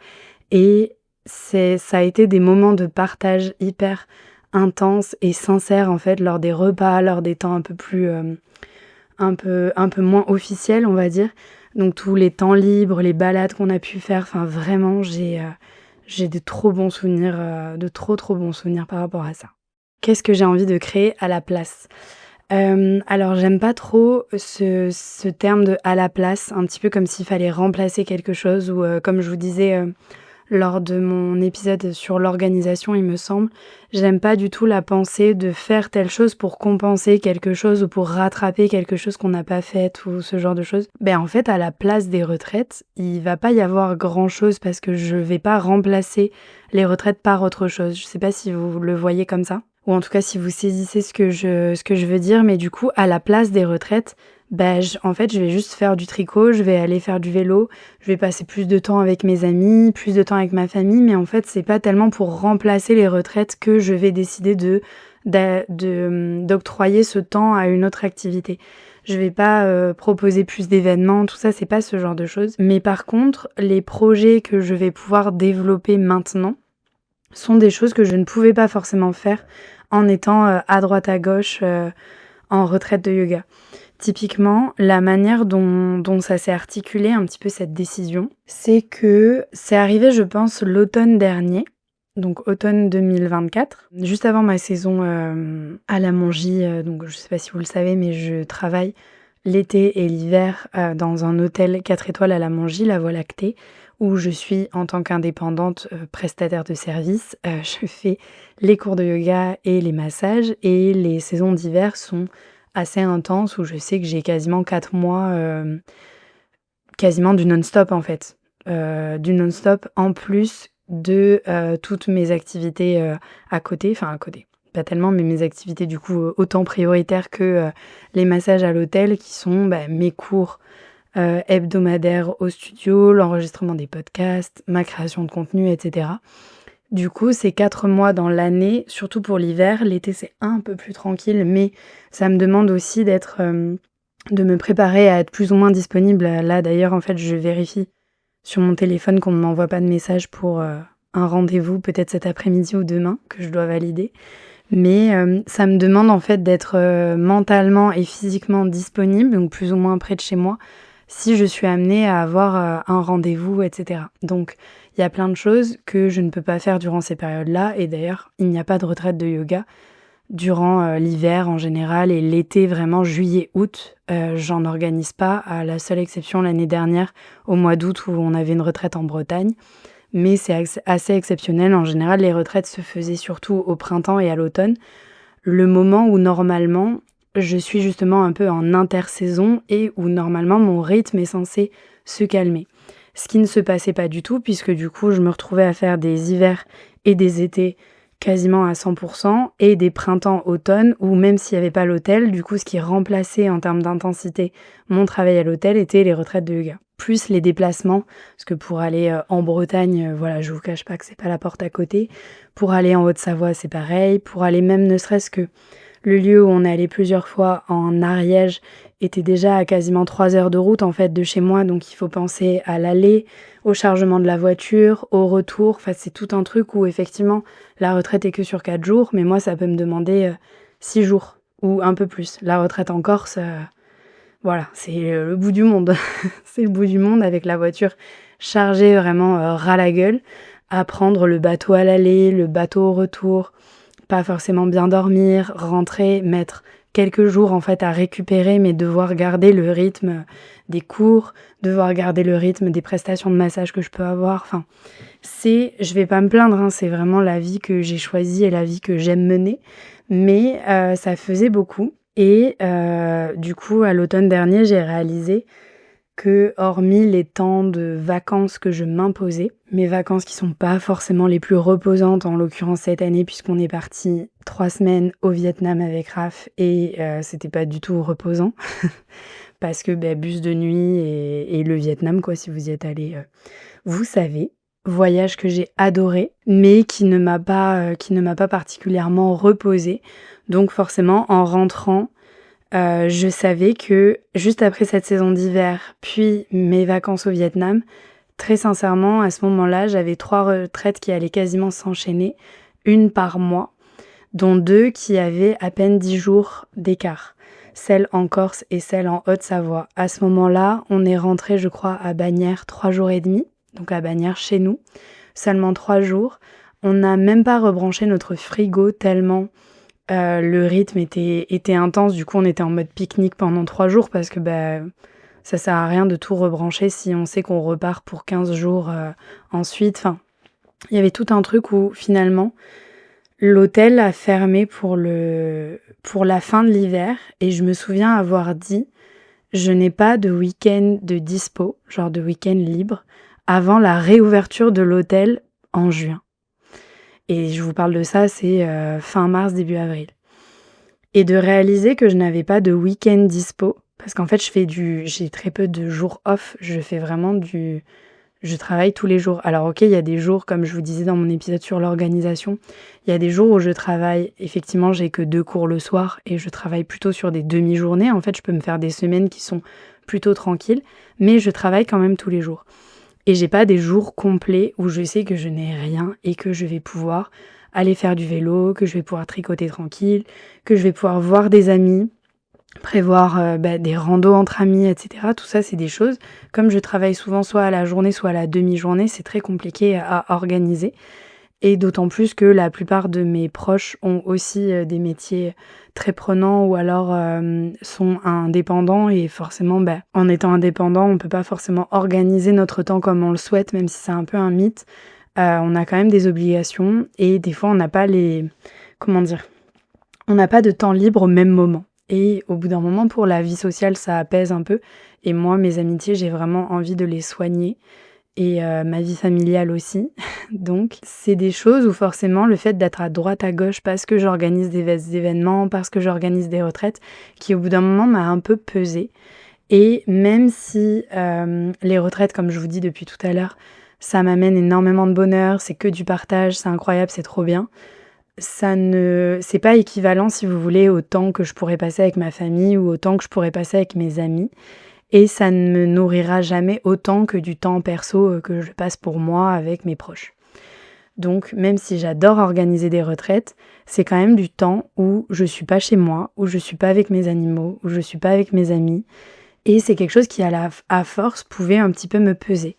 A: Et ça a été des moments de partage hyper intenses et sincères, en fait, lors des repas, lors des temps un peu plus... un peu moins officiels, on va dire. Donc tous les temps libres, les balades qu'on a pu faire, enfin vraiment, j'ai de trop bons souvenirs, de trop bons souvenirs par rapport à ça. Qu'est-ce que j'ai envie de créer à la place ? Alors j'aime pas trop ce terme de à la place, un petit peu comme s'il fallait remplacer quelque chose ou comme je vous disais lors de mon épisode sur l'organisation, il me semble, j'aime pas du tout la pensée de faire telle chose pour compenser quelque chose ou pour rattraper quelque chose qu'on n'a pas fait ou ce genre de choses. En fait, à la place des retraites, il va pas y avoir grand chose parce que je vais pas remplacer les retraites par autre chose. Je sais pas si vous le voyez comme ça. Ou en tout cas si vous saisissez ce que je veux dire, mais du coup, à la place des retraites, en fait, je vais juste faire du tricot, je vais aller faire du vélo, je vais passer plus de temps avec mes amis, plus de temps avec ma famille, mais en fait, c'est pas tellement pour remplacer les retraites que je vais décider d'octroyer ce temps à une autre activité. Je vais pas proposer plus d'événements, tout ça, c'est pas ce genre de choses. Mais par contre, les projets que je vais pouvoir développer maintenant sont des choses que je ne pouvais pas forcément faire en étant à droite à gauche en retraite de yoga. Typiquement, la manière dont ça s'est articulé un petit peu cette décision, c'est que c'est arrivé, je pense, l'automne dernier, donc automne 2024, juste avant ma saison à la Mongie. Donc je sais pas si vous le savez, mais je travaille l'été et l'hiver dans un hôtel 4 étoiles à la Mongie, la Voie Lactée, où je suis en tant qu'indépendante prestataire de service. Je fais les cours de yoga et les massages, et les saisons d'hiver sont assez intenses, où je sais que j'ai quasiment 4 mois, quasiment du non-stop en fait. Du non-stop en plus de toutes mes activités à côté, pas tellement, mais mes activités du coup autant prioritaires que les massages à l'hôtel, qui sont mes cours hebdomadaires au studio, l'enregistrement des podcasts, ma création de contenu, etc. Du coup, c'est 4 mois dans l'année, surtout pour l'hiver. L'été, c'est un peu plus tranquille, mais ça me demande aussi de me préparer à être plus ou moins disponible. Là, d'ailleurs, en fait, je vérifie sur mon téléphone qu'on ne m'envoie pas de message pour un rendez-vous, peut-être cet après-midi ou demain, que je dois valider. Mais ça me demande en fait d'être mentalement et physiquement disponible, donc plus ou moins près de chez moi, si je suis amenée à avoir un rendez-vous, etc. Donc il y a plein de choses que je ne peux pas faire durant ces périodes-là, et d'ailleurs il n'y a pas de retraite de yoga durant l'hiver en général, et l'été vraiment juillet-août, j'en organise pas, à la seule exception l'année dernière au mois d'août où on avait une retraite en Bretagne. Mais c'est assez exceptionnel. En général, les retraites se faisaient surtout au printemps et à l'automne, le moment où normalement je suis justement un peu en intersaison et où normalement mon rythme est censé se calmer. Ce qui ne se passait pas du tout, puisque du coup je me retrouvais à faire des hivers et des étés quasiment à 100% et des printemps-automne où même s'il n'y avait pas l'hôtel, du coup ce qui remplaçait en termes d'intensité mon travail à l'hôtel était les retraites de yoga. Plus les déplacements, parce que pour aller en Bretagne, voilà, je vous cache pas que c'est pas la porte à côté. Pour aller en Haute-Savoie, c'est pareil. Pour aller même ne serait-ce que le lieu où on est allé plusieurs fois en Ariège était déjà à quasiment 3 heures de route en fait de chez moi, donc il faut penser à l'aller, au chargement de la voiture, au retour. Enfin, c'est tout un truc où effectivement la retraite est que sur 4 jours, mais moi ça peut me demander 6 jours ou un peu plus. La retraite en Corse, voilà, c'est le bout du monde. C'est le bout du monde avec la voiture chargée vraiment ras la gueule, à prendre le bateau à l'aller, le bateau au retour, pas forcément bien dormir, rentrer, mettre quelques jours en fait à récupérer, mais devoir garder le rythme des cours, devoir garder le rythme des prestations de massage que je peux avoir. Enfin, je vais pas me plaindre, hein, c'est vraiment la vie que j'ai choisie et la vie que j'aime mener, mais ça faisait beaucoup. Et du coup, à l'automne dernier, j'ai réalisé que, hormis les temps de vacances que je m'imposais, mes vacances qui sont pas forcément les plus reposantes, en l'occurrence cette année, puisqu'on est parti 3 semaines au Vietnam avec Raph, et c'était pas du tout reposant, parce que bus de nuit et le Vietnam, quoi, si vous y êtes allé, vous savez. Voyage que j'ai adoré, mais qui ne m'a pas particulièrement reposée. Donc forcément, en rentrant, je savais que juste après cette saison d'hiver, puis mes vacances au Vietnam, très sincèrement, à ce moment-là, j'avais 3 retraites qui allaient quasiment s'enchaîner, une par mois, dont 2 qui avaient à peine 10 jours d'écart. Celle en Corse et celle en Haute-Savoie. À ce moment-là, on est rentré, je crois, à Bagnères 3 jours et demi, donc à Bagnères chez nous, seulement 3 jours. On n'a même pas rebranché notre frigo tellement le rythme était intense. Du coup, on était en mode pique-nique pendant 3 jours parce que ça sert à rien de tout rebrancher si on sait qu'on repart pour 15 jours ensuite. Enfin, il y avait tout un truc où finalement l'hôtel a fermé pour la fin de l'hiver et je me souviens avoir dit je n'ai pas de week-end de dispo, genre de week-end libre, avant la réouverture de l'hôtel en juin. Et je vous parle de ça, c'est fin mars, début avril. Et de réaliser que je n'avais pas de week-end dispo, parce qu'en fait j'ai très peu de jours off, je travaille tous les jours. Alors ok, il y a des jours, comme je vous disais dans mon épisode sur l'organisation, il y a des jours où je travaille, effectivement j'ai que 2 cours le soir et je travaille plutôt sur des demi-journées. En fait, je peux me faire des semaines qui sont plutôt tranquilles, mais je travaille quand même tous les jours. Et j'ai pas des jours complets où je sais que je n'ai rien et que je vais pouvoir aller faire du vélo, que je vais pouvoir tricoter tranquille, que je vais pouvoir voir des amis, prévoir des randos entre amis, etc. Tout ça, c'est des choses, comme je travaille souvent soit à la journée, soit à la demi-journée, c'est très compliqué à organiser. Et d'autant plus que la plupart de mes proches ont aussi des métiers très prenants ou alors sont indépendants et forcément en étant indépendant on peut pas forcément organiser notre temps comme on le souhaite, même si c'est un peu un mythe. On a quand même des obligations et des fois on n'a pas on n'a pas de temps libre au même moment. Et au bout d'un moment, pour la vie sociale, ça apaise un peu. Et moi, mes amitiés, j'ai vraiment envie de les soigner. Et ma vie familiale aussi. Donc, c'est des choses où forcément, le fait d'être à droite, à gauche, parce que j'organise des événements, parce que j'organise des retraites, qui au bout d'un moment m'a un peu pesé. Et même si les retraites, comme je vous dis depuis tout à l'heure, ça m'amène énormément de bonheur, c'est que du partage, c'est incroyable, c'est trop bien. C'est pas équivalent, si vous voulez, au temps que je pourrais passer avec ma famille ou au temps que je pourrais passer avec mes amis. Et ça ne me nourrira jamais autant que du temps perso que je passe pour moi avec mes proches. Donc, même si j'adore organiser des retraites, c'est quand même du temps où je suis pas chez moi, où je suis pas avec mes animaux, où je suis pas avec mes amis. Et c'est quelque chose qui, à force, pouvait un petit peu me peser.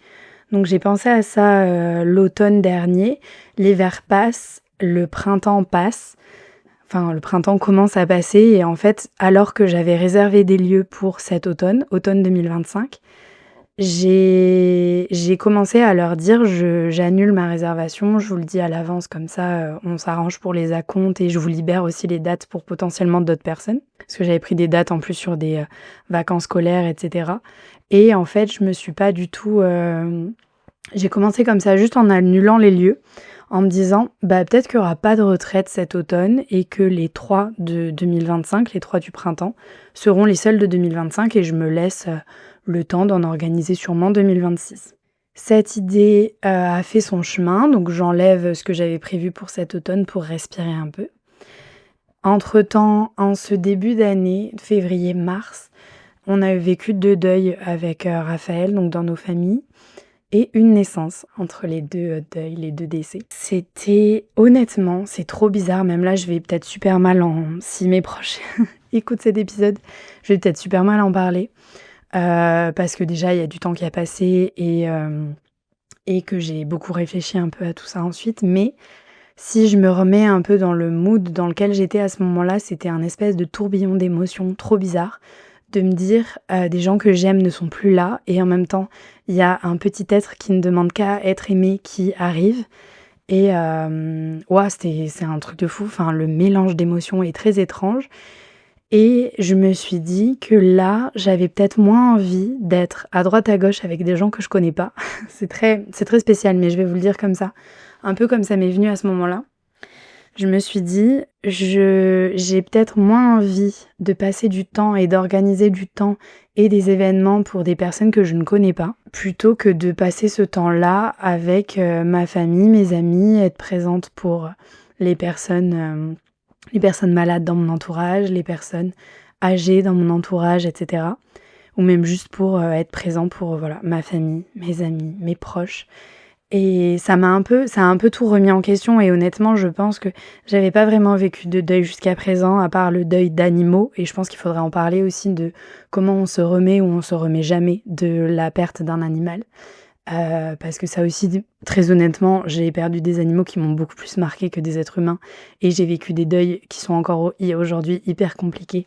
A: Donc, j'ai pensé à ça l'automne dernier. L'hiver passe, le printemps passe. Enfin, le printemps commence à passer et en fait, alors que j'avais réservé des lieux pour cet automne 2025, j'ai commencé à leur dire j'annule ma réservation, je vous le dis à l'avance comme ça, on s'arrange pour les acomptes et je vous libère aussi les dates pour potentiellement d'autres personnes. Parce que j'avais pris des dates en plus sur des vacances scolaires, etc. Et en fait, je me suis pas du tout... J'ai commencé comme ça, juste en annulant les lieux, en me disant peut-être qu'il n'y aura pas de retraite cet automne et que les 3 de 2025, les 3 du printemps, seront les seuls de 2025 et je me laisse le temps d'en organiser sûrement 2026. Cette idée a fait son chemin, donc j'enlève ce que j'avais prévu pour cet automne pour respirer un peu. Entre-temps, en ce début d'année, février-mars, on a vécu 2 deuils avec Raphaël, donc dans nos familles. Et une naissance entre les deux deuils, les 2 décès. Honnêtement, c'est trop bizarre, même là je vais peut-être super mal si mes proches écoutent cet épisode, je vais peut-être super mal en parler, parce que déjà il y a du temps qui a passé et que j'ai beaucoup réfléchi un peu à tout ça ensuite, mais si je me remets un peu dans le mood dans lequel j'étais à ce moment-là, c'était un espèce de tourbillon d'émotions trop bizarre, de me dire des gens que j'aime ne sont plus là et en même temps il y a un petit être qui ne demande qu'à être aimé qui arrive et c'est un truc de fou, enfin le mélange d'émotions est très étrange et je me suis dit que là j'avais peut-être moins envie d'être à droite à gauche avec des gens que je connais pas. c'est très spécial mais je vais vous le dire comme ça, un peu comme ça m'est venu à ce moment-là. Je me suis dit, j'ai peut-être moins envie de passer du temps et d'organiser du temps et des événements pour des personnes que je ne connais pas, plutôt que de passer ce temps-là avec ma famille, mes amis, être présente pour les personnes malades dans mon entourage, les personnes âgées dans mon entourage, etc. Ou même juste pour être présent pour ma famille, mes amis, mes proches. Et ça a un peu tout remis en question et honnêtement, je pense que j'avais pas vraiment vécu de deuil jusqu'à présent, à part le deuil d'animaux et je pense qu'il faudrait en parler aussi de comment on se remet ou on se remet jamais de la perte d'un animal. Parce que ça aussi, très honnêtement, j'ai perdu des animaux qui m'ont beaucoup plus marqué que des êtres humains et j'ai vécu des deuils qui sont encore aujourd'hui hyper compliqués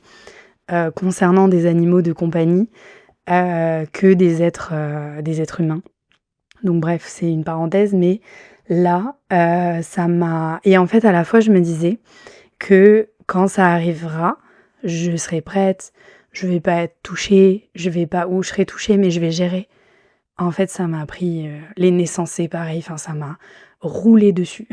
A: concernant des animaux de compagnie que des êtres humains. Donc bref, c'est une parenthèse, mais là, ça m'a... Et en fait, à la fois, je me disais que quand ça arrivera, je serai prête, je vais pas être touchée, ou je serai touchée, mais je vais gérer. En fait, ça m'a pris... les naissances, c'est pareil, enfin, ça m'a roulé dessus.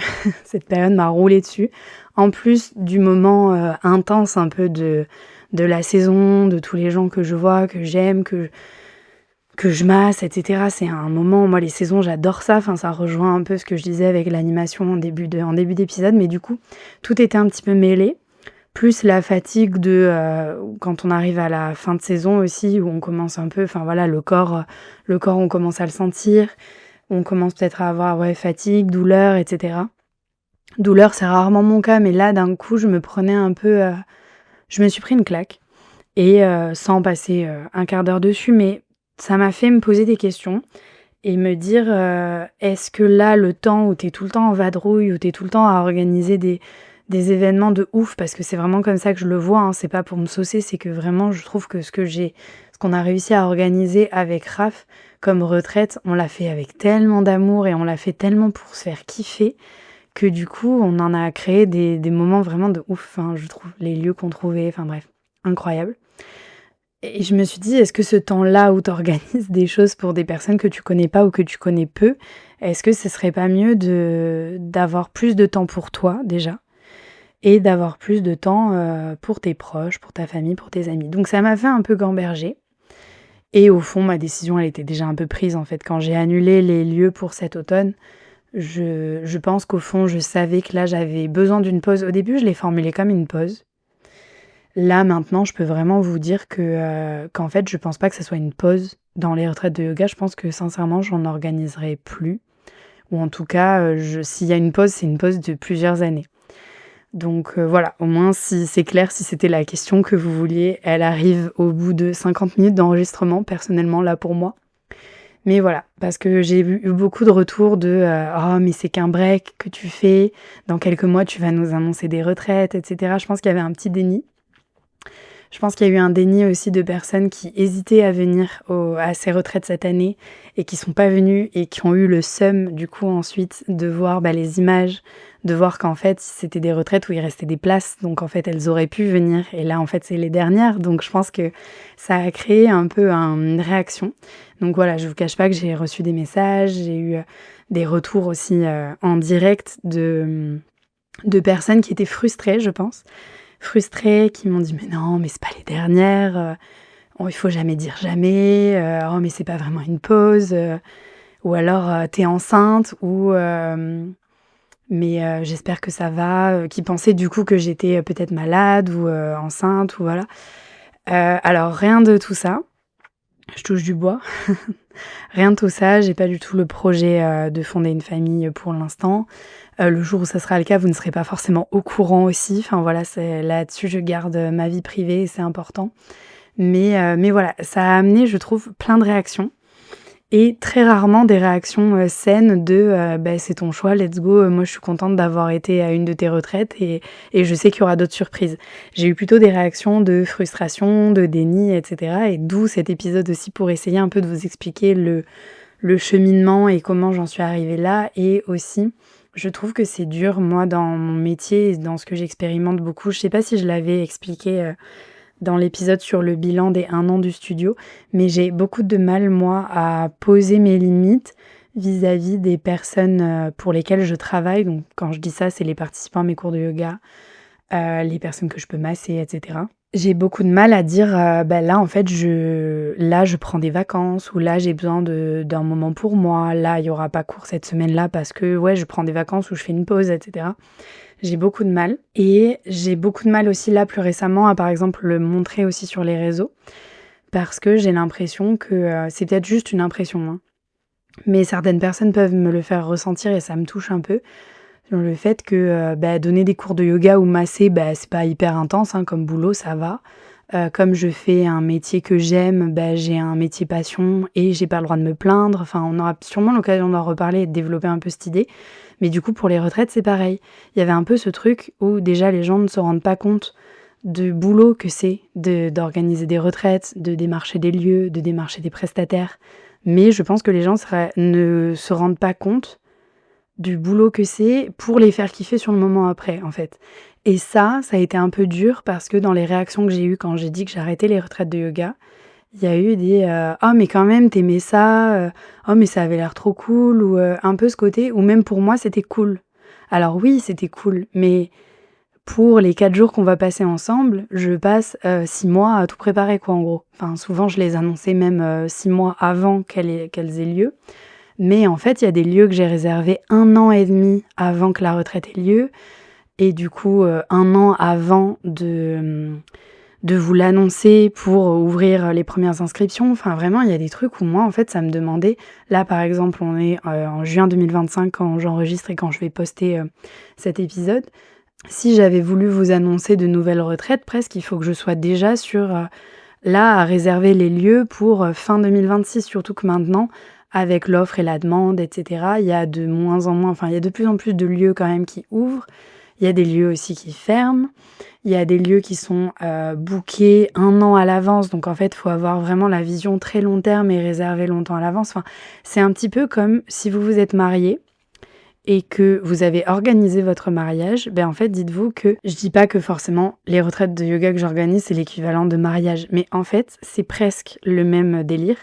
A: Cette période m'a roulé dessus. En plus du moment intense un peu de la saison, de tous les gens que je vois, que j'aime, que je masse, etc. C'est un moment, moi les saisons j'adore ça, enfin ça rejoint un peu ce que je disais avec l'animation en début d'épisode, mais du coup tout était un petit peu mêlé, plus la fatigue de quand on arrive à la fin de saison aussi, où on commence un peu, enfin voilà, le corps on commence à le sentir, on commence peut-être à avoir fatigue, douleur, etc. Douleur c'est rarement mon cas, mais là d'un coup je me prenais un peu, je me suis pris une claque, et sans passer un quart d'heure dessus, mais ça m'a fait me poser des questions et me dire est-ce que là, le temps où t'es tout le temps en vadrouille, où t'es tout le temps à organiser des événements de ouf, parce que c'est vraiment comme ça que je le vois, hein, c'est pas pour me saucer, c'est que vraiment je trouve que ce qu'on a réussi à organiser avec Raph comme retraite, on l'a fait avec tellement d'amour et on l'a fait tellement pour se faire kiffer que du coup on en a créé des moments vraiment de ouf, hein, je trouve, les lieux qu'on trouvait, enfin bref, incroyable. Et je me suis dit, est-ce que ce temps-là où tu organises des choses pour des personnes que tu connais pas ou que tu connais peu, est-ce que ce serait pas mieux d'avoir plus de temps pour toi déjà et d'avoir plus de temps pour tes proches, pour ta famille, pour tes amis. Donc ça m'a fait un peu gamberger Et au fond, ma décision, elle était déjà un peu prise, en fait. Quand j'ai annulé les lieux pour cet automne, je pense qu'au fond, je savais que là, j'avais besoin d'une pause. Au début, je l'ai formulé comme une pause. Là, maintenant, je peux vraiment vous dire qu'en fait, je pense pas que ça soit une pause dans les retraites de yoga. Je pense que sincèrement, j'en organiserai plus. Ou en tout cas, s'il y a une pause, c'est une pause de plusieurs années. Donc voilà, au moins si c'est clair, si c'était la question que vous vouliez, elle arrive au bout de 50 minutes d'enregistrement, personnellement, là pour moi. Mais voilà, parce que j'ai eu beaucoup de retours de «Oh mais c'est qu'un break que tu fais, dans quelques mois tu vas nous annoncer des retraites» et cetera. Je pense qu'il y avait un petit déni. Je pense qu'il y a eu un déni aussi de personnes qui hésitaient à venir à ces retraites cette année et qui sont pas venues et qui ont eu le seum du coup ensuite de voir les images, de voir qu'en fait c'était des retraites où il restait des places, donc en fait elles auraient pu venir et là en fait c'est les dernières, donc je pense que ça a créé un peu une réaction. Donc voilà, je vous cache pas que j'ai reçu des messages, j'ai eu des retours aussi en direct de personnes qui étaient frustrées, je pense. Frustrées, qui m'ont dit: «Mais non, mais c'est pas les dernières, oh il faut jamais dire jamais, oh mais c'est pas vraiment une pause», ou alors, «Tu es enceinte» ou «Mais j'espère que ça va», qui pensaient du coup que j'étais, peut-être malade ou enceinte ou voilà. Alors rien de tout ça, je touche du bois. Rien de tout ça, j'ai pas du tout le projet, de fonder une famille, pour l'instant. Le jour où ça sera le cas, vous ne serez pas forcément au courant aussi. Enfin voilà, c'est là-dessus, je garde, ma vie privée et c'est important. Mais voilà, ça a amené, je trouve, plein de réactions et très rarement des réactions, saines de, «C'est ton choix, let's go, moi je suis contente d'avoir été à une de tes retraites et je sais qu'il y aura d'autres surprises». J'ai eu plutôt des réactions de frustration, de déni et cetera et d'où cet épisode aussi pour essayer un peu de vous expliquer le cheminement et comment j'en suis arrivée là et aussi, je trouve que c'est dur, moi, dans mon métier et dans ce que j'expérimente beaucoup. Je sais pas si je l'avais expliqué, dans l'épisode sur le bilan des 1 an du studio, mais j'ai beaucoup de mal, moi, à poser mes limites vis-à-vis des personnes, pour lesquelles je travaille. Donc quand je dis ça, c'est les participants à mes cours de yoga, les personnes que je peux masser et cetera. J'ai beaucoup de mal à dire, là, en fait, je prends des vacances ou là, j'ai besoin d'un moment pour moi. Là, il y aura pas cours cette semaine-là parce que, ouais, je prends des vacances ou je fais une pause et cetera. J'ai beaucoup de mal et j'ai beaucoup de mal aussi là, plus récemment, à, par exemple, le montrer aussi sur les réseaux parce que j'ai l'impression que, c'est peut-être juste une impression, hein, mais certaines personnes peuvent me le faire ressentir et ça me touche un peu. Sur le fait que, donner des cours de yoga ou masser, c'est pas hyper intense, hein, comme boulot, ça va. Comme je fais un métier que j'aime, j'ai un métier passion et j'ai pas le droit de me plaindre. Enfin, on aura sûrement l'occasion d'en reparler et de développer un peu cette idée. Mais du coup, pour les retraites, c'est pareil. Il y avait un peu ce truc où déjà les gens ne se rendent pas compte du boulot que c'est d'organiser des retraites, de démarcher des lieux, de démarcher des prestataires. Mais je pense que les gens ne se rendent pas compte du boulot que c'est pour les faire kiffer sur le moment après, en fait. Et ça a été un peu dur parce que dans les réactions que j'ai eues quand j'ai dit que j'arrêtais les retraites de yoga, il y a eu des, «Oh mais quand même tu aimais ça, oh mais ça avait l'air trop cool» ou un peu ce côté où même pour moi c'était cool. Alors oui, c'était cool, mais pour les 4 jours qu'on va passer ensemble, je passe, 6 mois à tout préparer quoi, en gros. Enfin souvent je les annonçais même, 6 mois avant qu'elles aient lieu. Mais en fait, il y a des lieux que j'ai réservés 1 an et demi avant que la retraite ait lieu et du coup, 1 an avant de vous l'annoncer pour ouvrir les premières inscriptions. Enfin vraiment, il y a des trucs où moi, en fait, ça me demandait là, par exemple, on est, en juin 2025 quand j'enregistre et quand je vais poster, cet épisode. Si j'avais voulu vous annoncer de nouvelles retraites, presque, il faut que je sois déjà sur, là, à réserver les lieux pour, fin 2026. Surtout que maintenant, avec l'offre et la demande et cetera, il y a de moins en moins il y a de plus en plus de lieux quand même qui ouvrent. Il y a des lieux aussi qui ferment. Il y a des lieux qui sont, bookés 1 an à l'avance. Donc en fait, il faut avoir vraiment la vision très long terme et réserver longtemps à l'avance. Enfin, c'est un petit peu comme si vous vous êtes mariés et que vous avez organisé votre mariage, en fait, dites-vous que je dis pas que forcément les retraites de yoga que j'organise, c'est l'équivalent de mariage, mais en fait, c'est presque le même délire.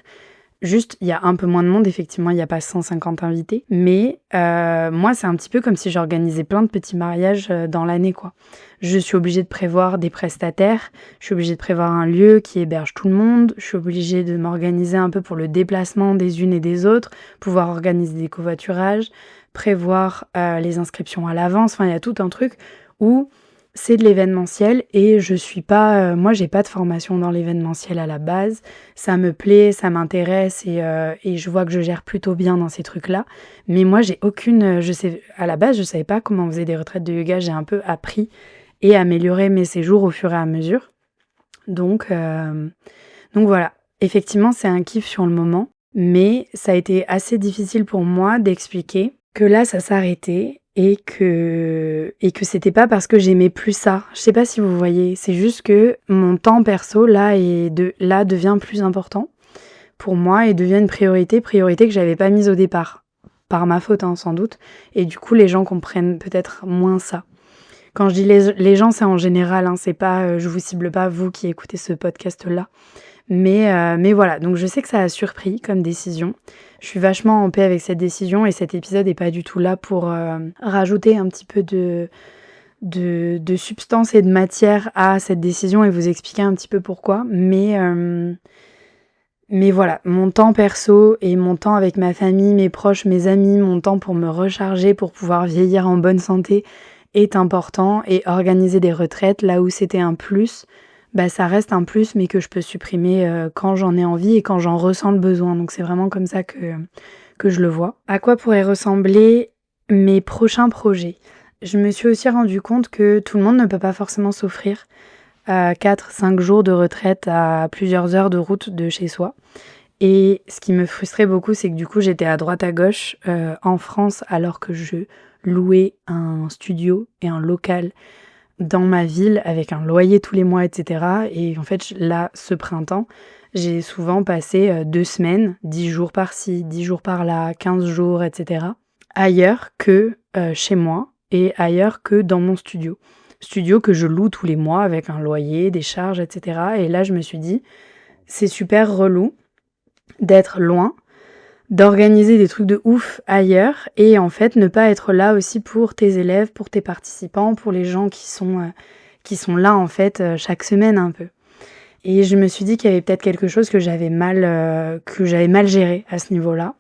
A: Juste, il y a un peu moins de monde, effectivement, il n'y a pas 150 invités. Mais moi, c'est un petit peu comme si j'organisais plein de petits mariages dans l'année, quoi. Je suis obligée de prévoir des prestataires, je suis obligée de prévoir un lieu qui héberge tout le monde, je suis obligée de m'organiser un peu pour le déplacement des unes et des autres, pouvoir organiser des covoiturages, prévoir les inscriptions à l'avance. Enfin, il y a tout un truc où c'est de l'événementiel et je suis pas... moi, j'ai pas de formation dans l'événementiel à la base. Ça me plaît, ça m'intéresse et je vois que je gère plutôt bien dans ces trucs-là. Mais moi, j'ai aucune... à la base, je savais pas comment on faisait des retraites de yoga. J'ai un peu appris et amélioré mes séjours au fur et à mesure. Donc voilà. Effectivement, c'est un kiff sur le moment. Mais ça a été assez difficile pour moi d'expliquer que là, ça s'arrêtait et que c'était pas parce que j'aimais plus ça. Je sais pas si vous voyez, c'est juste que mon temps perso là devient plus important pour moi et devient une priorité que j'avais pas mise au départ. Par ma faute, hein, sans doute. Et du coup, les gens comprennent peut-être moins ça. Quand je dis les gens, c'est en général, hein, c'est pas, je vous cible pas vous qui écoutez ce podcast-là. Mais voilà, donc je sais que ça a surpris comme décision. Je suis vachement en paix avec cette décision et cet épisode n'est pas du tout là pour rajouter un petit peu de substance et de matière à cette décision et vous expliquer un petit peu pourquoi. Mais voilà, mon temps perso et mon temps avec ma famille, mes proches, mes amis, mon temps pour me recharger, pour pouvoir vieillir en bonne santé est important et organiser des retraites là où c'était un plus, ça reste un plus mais que je peux supprimer quand j'en ai envie et quand j'en ressens le besoin. Donc c'est vraiment comme ça que je le vois. À quoi pourraient ressembler mes prochains projets ? Je me suis aussi rendu compte que tout le monde ne peut pas forcément s'offrir 4-5 jours de retraite à plusieurs heures de route de chez soi. Et ce qui me frustrait beaucoup, c'est que du coup j'étais à droite à gauche en France alors que je louais un studio et un local dans ma ville avec un loyer tous les mois, etc. Et en fait, là, ce printemps, j'ai souvent passé 2 semaines, 10 jours par-ci, 10 jours par-là, 15 jours, etc. ailleurs que chez moi et ailleurs que dans mon studio. Studio que je loue tous les mois avec un loyer, des charges, etc. Et là, je me suis dit, c'est super relou d'être loin, d'organiser des trucs de ouf ailleurs et en fait ne pas être là aussi pour tes élèves, pour tes participants, pour les gens qui sont là en fait chaque semaine un peu. Et je me suis dit qu'il y avait peut-être quelque chose que j'avais mal géré à ce niveau-là.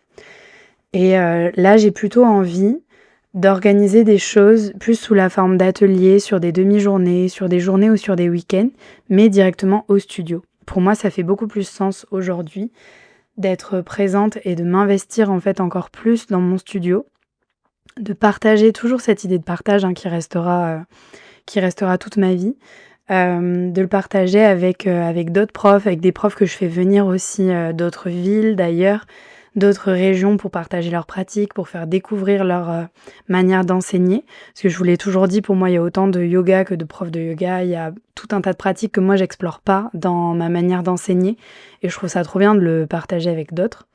A: Et là, j'ai plutôt envie d'organiser des choses plus sous la forme d'ateliers, sur des demi-journées, sur des journées ou sur des week-ends, mais directement au studio. Pour moi, ça fait beaucoup plus sens aujourd'hui d'être présente et de m'investir en fait encore plus dans mon studio, de partager toujours cette idée de partage qui restera toute ma vie, de le partager avec d'autres profs, avec des profs que je fais venir aussi d'autres villes d'ailleurs, d'autres régions pour partager leurs pratiques, pour faire découvrir leur manière d'enseigner. Parce que je vous l'ai toujours dit, pour moi, il y a autant de yoga que de profs de yoga. Il y a tout un tas de pratiques que moi, j'explore pas dans ma manière d'enseigner. Et je trouve ça trop bien de le partager avec d'autres.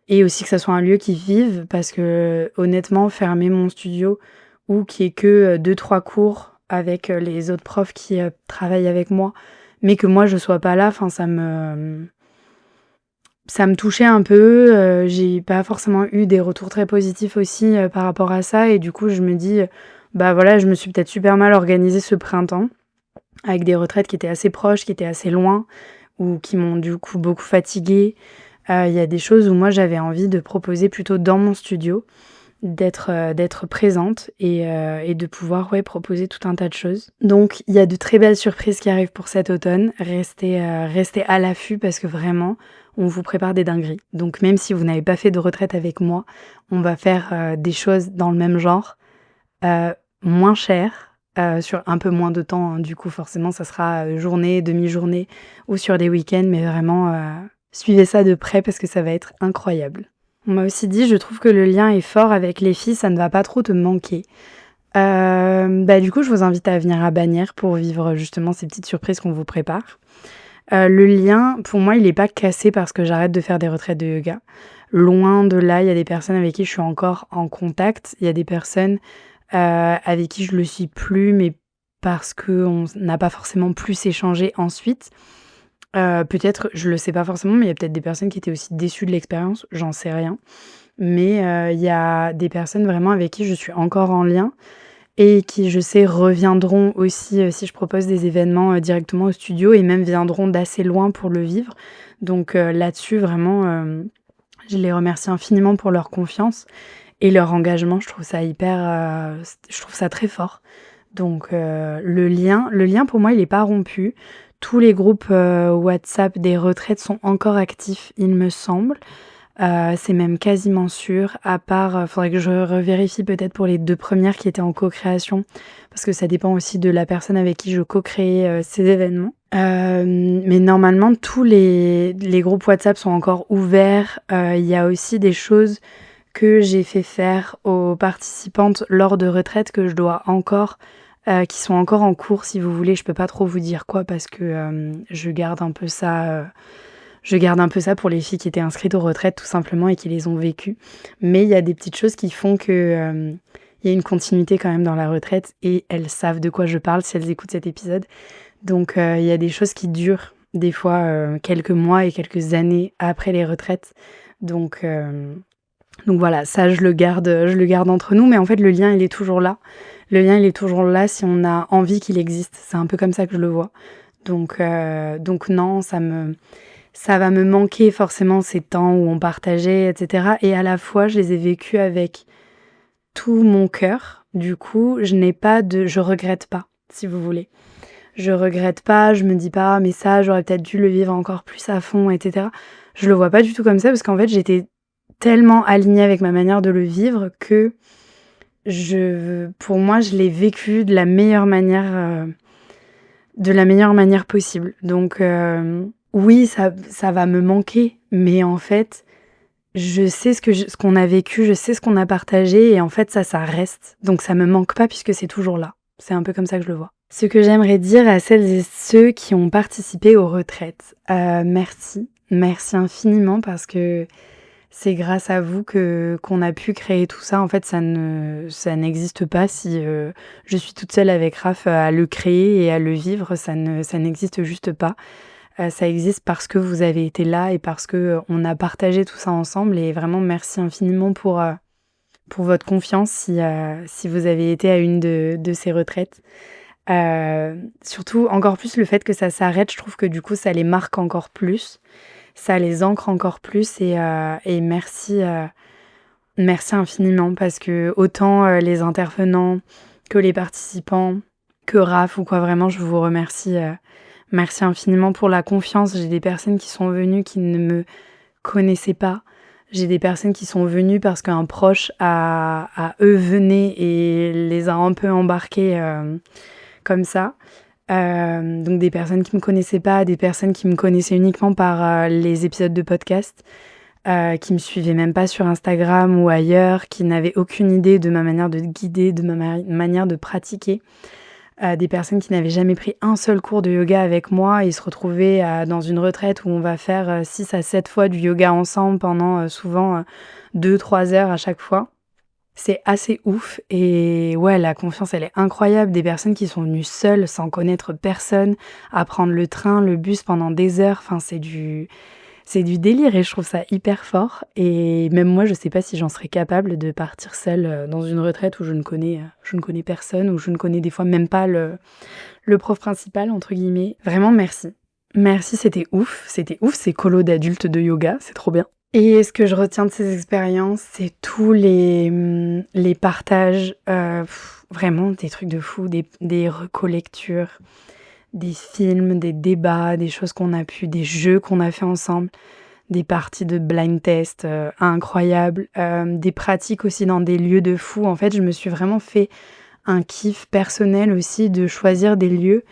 A: Et aussi que ça soit un lieu qui vive, parce que honnêtement, fermer mon studio ou qu'il n'y ait que 2-3 cours avec les autres profs qui travaillent avec moi, mais que moi, je sois pas là, ça me touchait un peu, j'ai pas forcément eu des retours très positifs aussi par rapport à ça et du coup je me dis, voilà, je me suis peut-être super mal organisée ce printemps avec des retraites qui étaient assez proches, qui étaient assez loin ou qui m'ont du coup beaucoup fatiguée. Il y a des choses où moi j'avais envie de proposer plutôt dans mon studio, d'être présente et de pouvoir proposer tout un tas de choses. Donc il y a de très belles surprises qui arrivent pour cet automne. Restez à l'affût parce que vraiment on vous prépare des dingueries. Donc même si vous n'avez pas fait de retraite avec moi, on va faire des choses dans le même genre, moins cher, sur un peu moins de temps. Du coup forcément ça sera journée, demi-journée ou sur des week-ends, mais vraiment suivez ça de près parce que ça va être incroyable. On m'a aussi dit, je trouve que le lien est fort avec les filles, ça ne va pas trop te manquer. Du coup, je vous invite à venir à Bagnères pour vivre justement ces petites surprises qu'on vous prépare. Le lien, pour moi, il n'est pas cassé parce que j'arrête de faire des retraites de yoga. Loin de là, il y a des personnes avec qui je suis encore en contact. Il y a des personnes avec qui je le suis plus, mais parce qu'on n'a pas forcément plus échangé ensuite. Peut-être, je le sais pas forcément, mais il y a peut-être des personnes qui étaient aussi déçues de l'expérience, j'en sais rien. Mais il y a des personnes vraiment avec qui je suis encore en lien et qui, je sais, reviendront aussi, si je propose des événements, directement au studio et même viendront d'assez loin pour le vivre. Donc là-dessus vraiment, je les remercie infiniment pour leur confiance et leur engagement. Je trouve ça hyper, je trouve ça très fort. Donc le lien pour moi, il est pas rompu. Tous les groupes, WhatsApp des retraites sont encore actifs, il me semble. C'est même quasiment sûr, à part, faudrait que je revérifie peut-être pour les 2 premières qui étaient en co-création, parce que ça dépend aussi de la personne avec qui je co-crée, ces événements. Mais normalement tous les groupes WhatsApp sont encore ouverts. Il y a aussi des choses que j'ai fait faire aux participantes lors de retraites que je dois encore, qui sont encore en cours si vous voulez. Je peux pas trop vous dire quoi parce que, je garde un peu ça pour les filles qui étaient inscrites aux retraites tout simplement et qui les ont vécues. Mais il y a des petites choses qui font que, il y a une continuité quand même dans la retraite et elles savent de quoi je parle si elles écoutent cet épisode. Donc il y a des choses qui durent des fois, quelques mois et quelques années après les retraites. Donc voilà, ça je le garde entre nous, mais en fait le lien il est toujours là. Le lien il est toujours là si on a envie qu'il existe. C'est un peu comme ça que je le vois. Donc non, ça va me manquer forcément ces temps où on partageait, et cetera. Et à la fois, je les ai vécus avec tout mon cœur. Du coup, je regrette pas, si vous voulez. Je regrette pas, je me dis pas: «Ah mais ça, j'aurais peut-être dû le vivre encore plus à fond», et cetera. Je le vois pas du tout comme ça parce qu'en fait, j'étais tellement alignée avec ma manière de le vivre que pour moi, je l'ai vécu de la meilleure manière possible. Donc oui, ça va me manquer, mais en fait, je sais ce qu'on a vécu, je sais ce qu'on a partagé et en fait ça reste. Donc ça me manque pas puisque c'est toujours là. C'est un peu comme ça que je le vois. Ce que j'aimerais dire à celles et ceux qui ont participé aux retraites, merci. Merci infiniment parce que c'est grâce à vous qu'on a pu créer tout ça. En fait, ça n'existe pas si je suis toute seule avec Raph à le créer et à le vivre. Ça n'existe juste pas. Ça existe parce que vous avez été là et parce que on a partagé tout ça ensemble. Et vraiment, merci infiniment pour votre confiance si vous avez été à une de ces retraites. Surtout, encore plus le fait que ça s'arrête, je trouve que du coup, ça les marque encore plus. Ça les ancre encore plus et merci infiniment parce que autant les intervenants que les participants, que Raph ou quoi, vraiment, je vous remercie. Merci infiniment pour la confiance. J'ai des personnes qui sont venues qui ne me connaissaient pas. J'ai des personnes qui sont venues parce qu'un proche à eux venait et les a un peu embarqués comme ça. Donc des personnes qui me connaissaient pas, des personnes qui me connaissaient uniquement par les épisodes de podcast, qui me suivaient même pas sur Instagram ou ailleurs, qui n'avaient aucune idée de ma manière de guider, de ma manière de pratiquer. Des personnes qui n'avaient jamais pris un seul cours de yoga avec moi et se retrouvaient dans une retraite où on va faire 6 à 7 fois du yoga ensemble pendant souvent 2-3 heures à chaque fois. C'est assez ouf et ouais, la confiance, elle est incroyable. Des personnes qui sont venues seules, sans connaître personne, à prendre le train, le bus pendant des heures. Enfin, c'est du délire et je trouve ça hyper fort. Et même moi, je sais pas si j'en serais capable de partir seule dans une retraite où je ne connais personne, où je ne connais des fois même pas le prof principal, entre guillemets. Vraiment, merci. Merci, c'était ouf. C'était ouf, ces colos d'adultes de yoga, c'est trop bien. Et ce que je retiens de ces expériences, c'est tous les partages, vraiment des trucs de fou, des recollectures, des films, des débats, des choses des jeux qu'on a fait ensemble, des parties de blind test incroyables, des pratiques aussi dans des lieux de fou. En fait, je me suis vraiment fait un kiff personnel aussi de choisir des lieux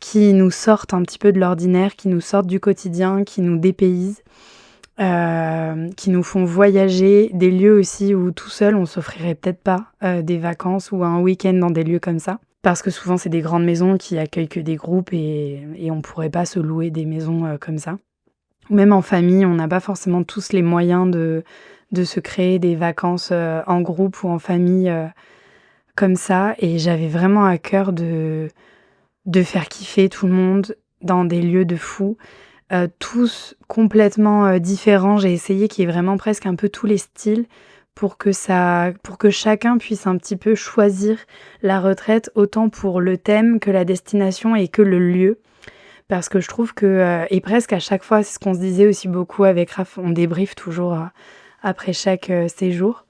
A: qui nous sortent un petit peu de l'ordinaire, qui nous sortent du quotidien, qui nous dépaysent. Qui nous font voyager, des lieux aussi où tout seul on s'offrirait peut-être pas des vacances ou un week-end dans des lieux comme ça. Parce que souvent c'est des grandes maisons qui accueillent que des groupes et on pourrait pas se louer des maisons comme ça. Ou même en famille, on n'a pas forcément tous les moyens de se créer des vacances en groupe ou en famille comme ça. Et j'avais vraiment à cœur de faire kiffer tout le monde dans des lieux de fou. tous complètement différents. J'ai essayé qu'il y ait vraiment presque un peu tous les styles pour que chacun puisse un petit peu choisir la retraite, autant pour le thème que la destination et que le lieu. Parce que je trouve que, et presque à chaque fois, c'est ce qu'on se disait aussi beaucoup avec Raph, on débriefe toujours après chaque séjour.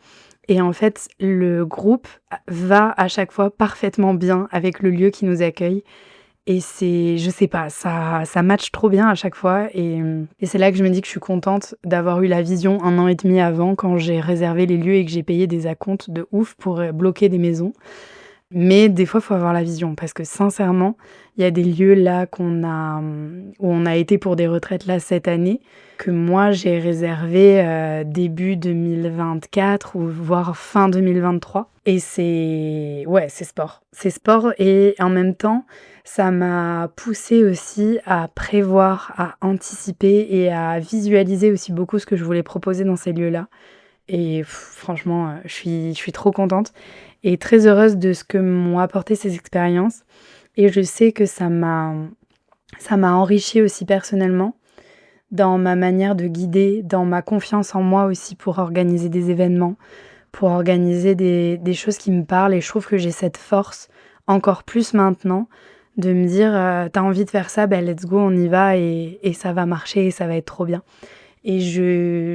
A: Et en fait, le groupe va à chaque fois parfaitement bien avec le lieu qui nous accueille. Et je sais pas, ça match trop bien à chaque fois. Et c'est là que je me dis que je suis contente d'avoir eu la vision 1 an et demi avant, quand j'ai réservé les lieux et que j'ai payé des acomptes de ouf pour bloquer des maisons. Mais des fois, il faut avoir la vision parce que sincèrement, il y a des lieux là où on a été pour des retraites là cette année, que moi j'ai réservé début 2024 ou voire fin 2023. Et c'est sport. C'est sport et en même temps, ça m'a poussée aussi à prévoir, à anticiper et à visualiser aussi beaucoup ce que je voulais proposer dans ces lieux-là. Et franchement, je suis trop contente et très heureuse de ce que m'ont apporté ces expériences. Et je sais que ça m'a enrichie aussi personnellement, dans ma manière de guider, dans ma confiance en moi aussi pour organiser des événements, pour organiser des choses qui me parlent. Et je trouve que j'ai cette force, encore plus maintenant, de me dire t'as envie de faire ça, let's go, on y va et ça va marcher et ça va être trop bien. Et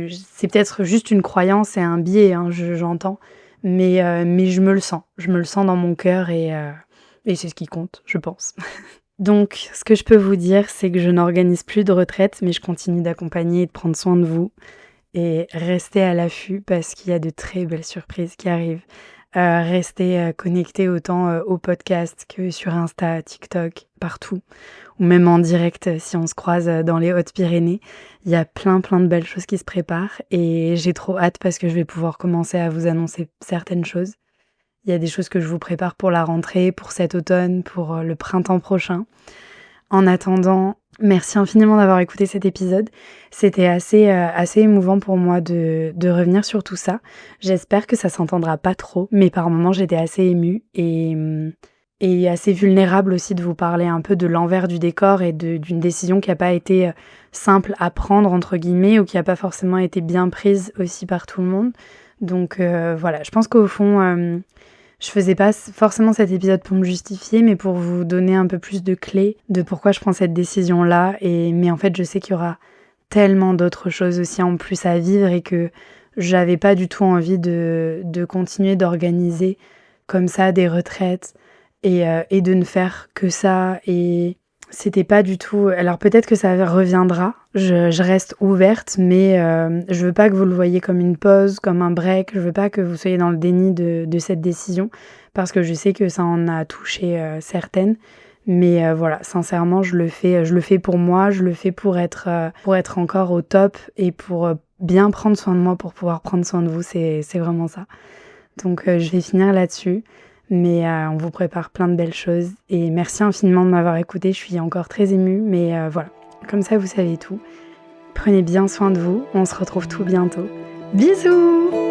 A: c'est peut-être juste une croyance et un biais, hein, j'entends, mais je me le sens. Je me le sens dans mon cœur et c'est ce qui compte, je pense. Donc, ce que je peux vous dire, c'est que je n'organise plus de retraite, mais je continue d'accompagner et de prendre soin de vous. Et restez à l'affût parce qu'il y a de très belles surprises qui arrivent. Restez connectés autant au podcast que sur Insta, TikTok, partout. Ou même en direct si on se croise dans les Hautes-Pyrénées. Il y a plein de belles choses qui se préparent et j'ai trop hâte parce que je vais pouvoir commencer à vous annoncer certaines choses. Il y a des choses que je vous prépare pour la rentrée, pour cet automne, pour le printemps prochain. En attendant, merci infiniment d'avoir écouté cet épisode. C'était assez émouvant pour moi de revenir sur tout ça. J'espère que ça s'entendra pas trop, mais par moments j'étais assez émue et assez vulnérable aussi de vous parler un peu de l'envers du décor et d'une décision qui n'a pas été simple à prendre, entre guillemets, ou qui n'a pas forcément été bien prise aussi par tout le monde. Donc voilà, je pense qu'au fond, je faisais pas forcément cet épisode pour me justifier, mais pour vous donner un peu plus de clés de pourquoi je prends cette décision-là. Mais en fait, je sais qu'il y aura tellement d'autres choses aussi en plus à vivre et que j'avais pas du tout envie de continuer d'organiser comme ça des retraites et de ne faire que ça. Et c'était pas du tout... Alors peut-être que ça reviendra, je reste ouverte, mais je veux pas que vous le voyez comme une pause, comme un break, je veux pas que vous soyez dans le déni de cette décision, parce que je sais que ça en a touché certaines. Mais voilà, sincèrement, je le fais pour moi, je le fais pour être encore au top et pour bien prendre soin de moi, pour pouvoir prendre soin de vous, c'est vraiment ça. Donc je vais finir là-dessus. Mais on vous prépare plein de belles choses. Et merci infiniment de m'avoir écouté. Je suis encore très émue. Mais voilà, comme ça vous savez tout. Prenez bien soin de vous. On se retrouve tout bientôt. Bisous!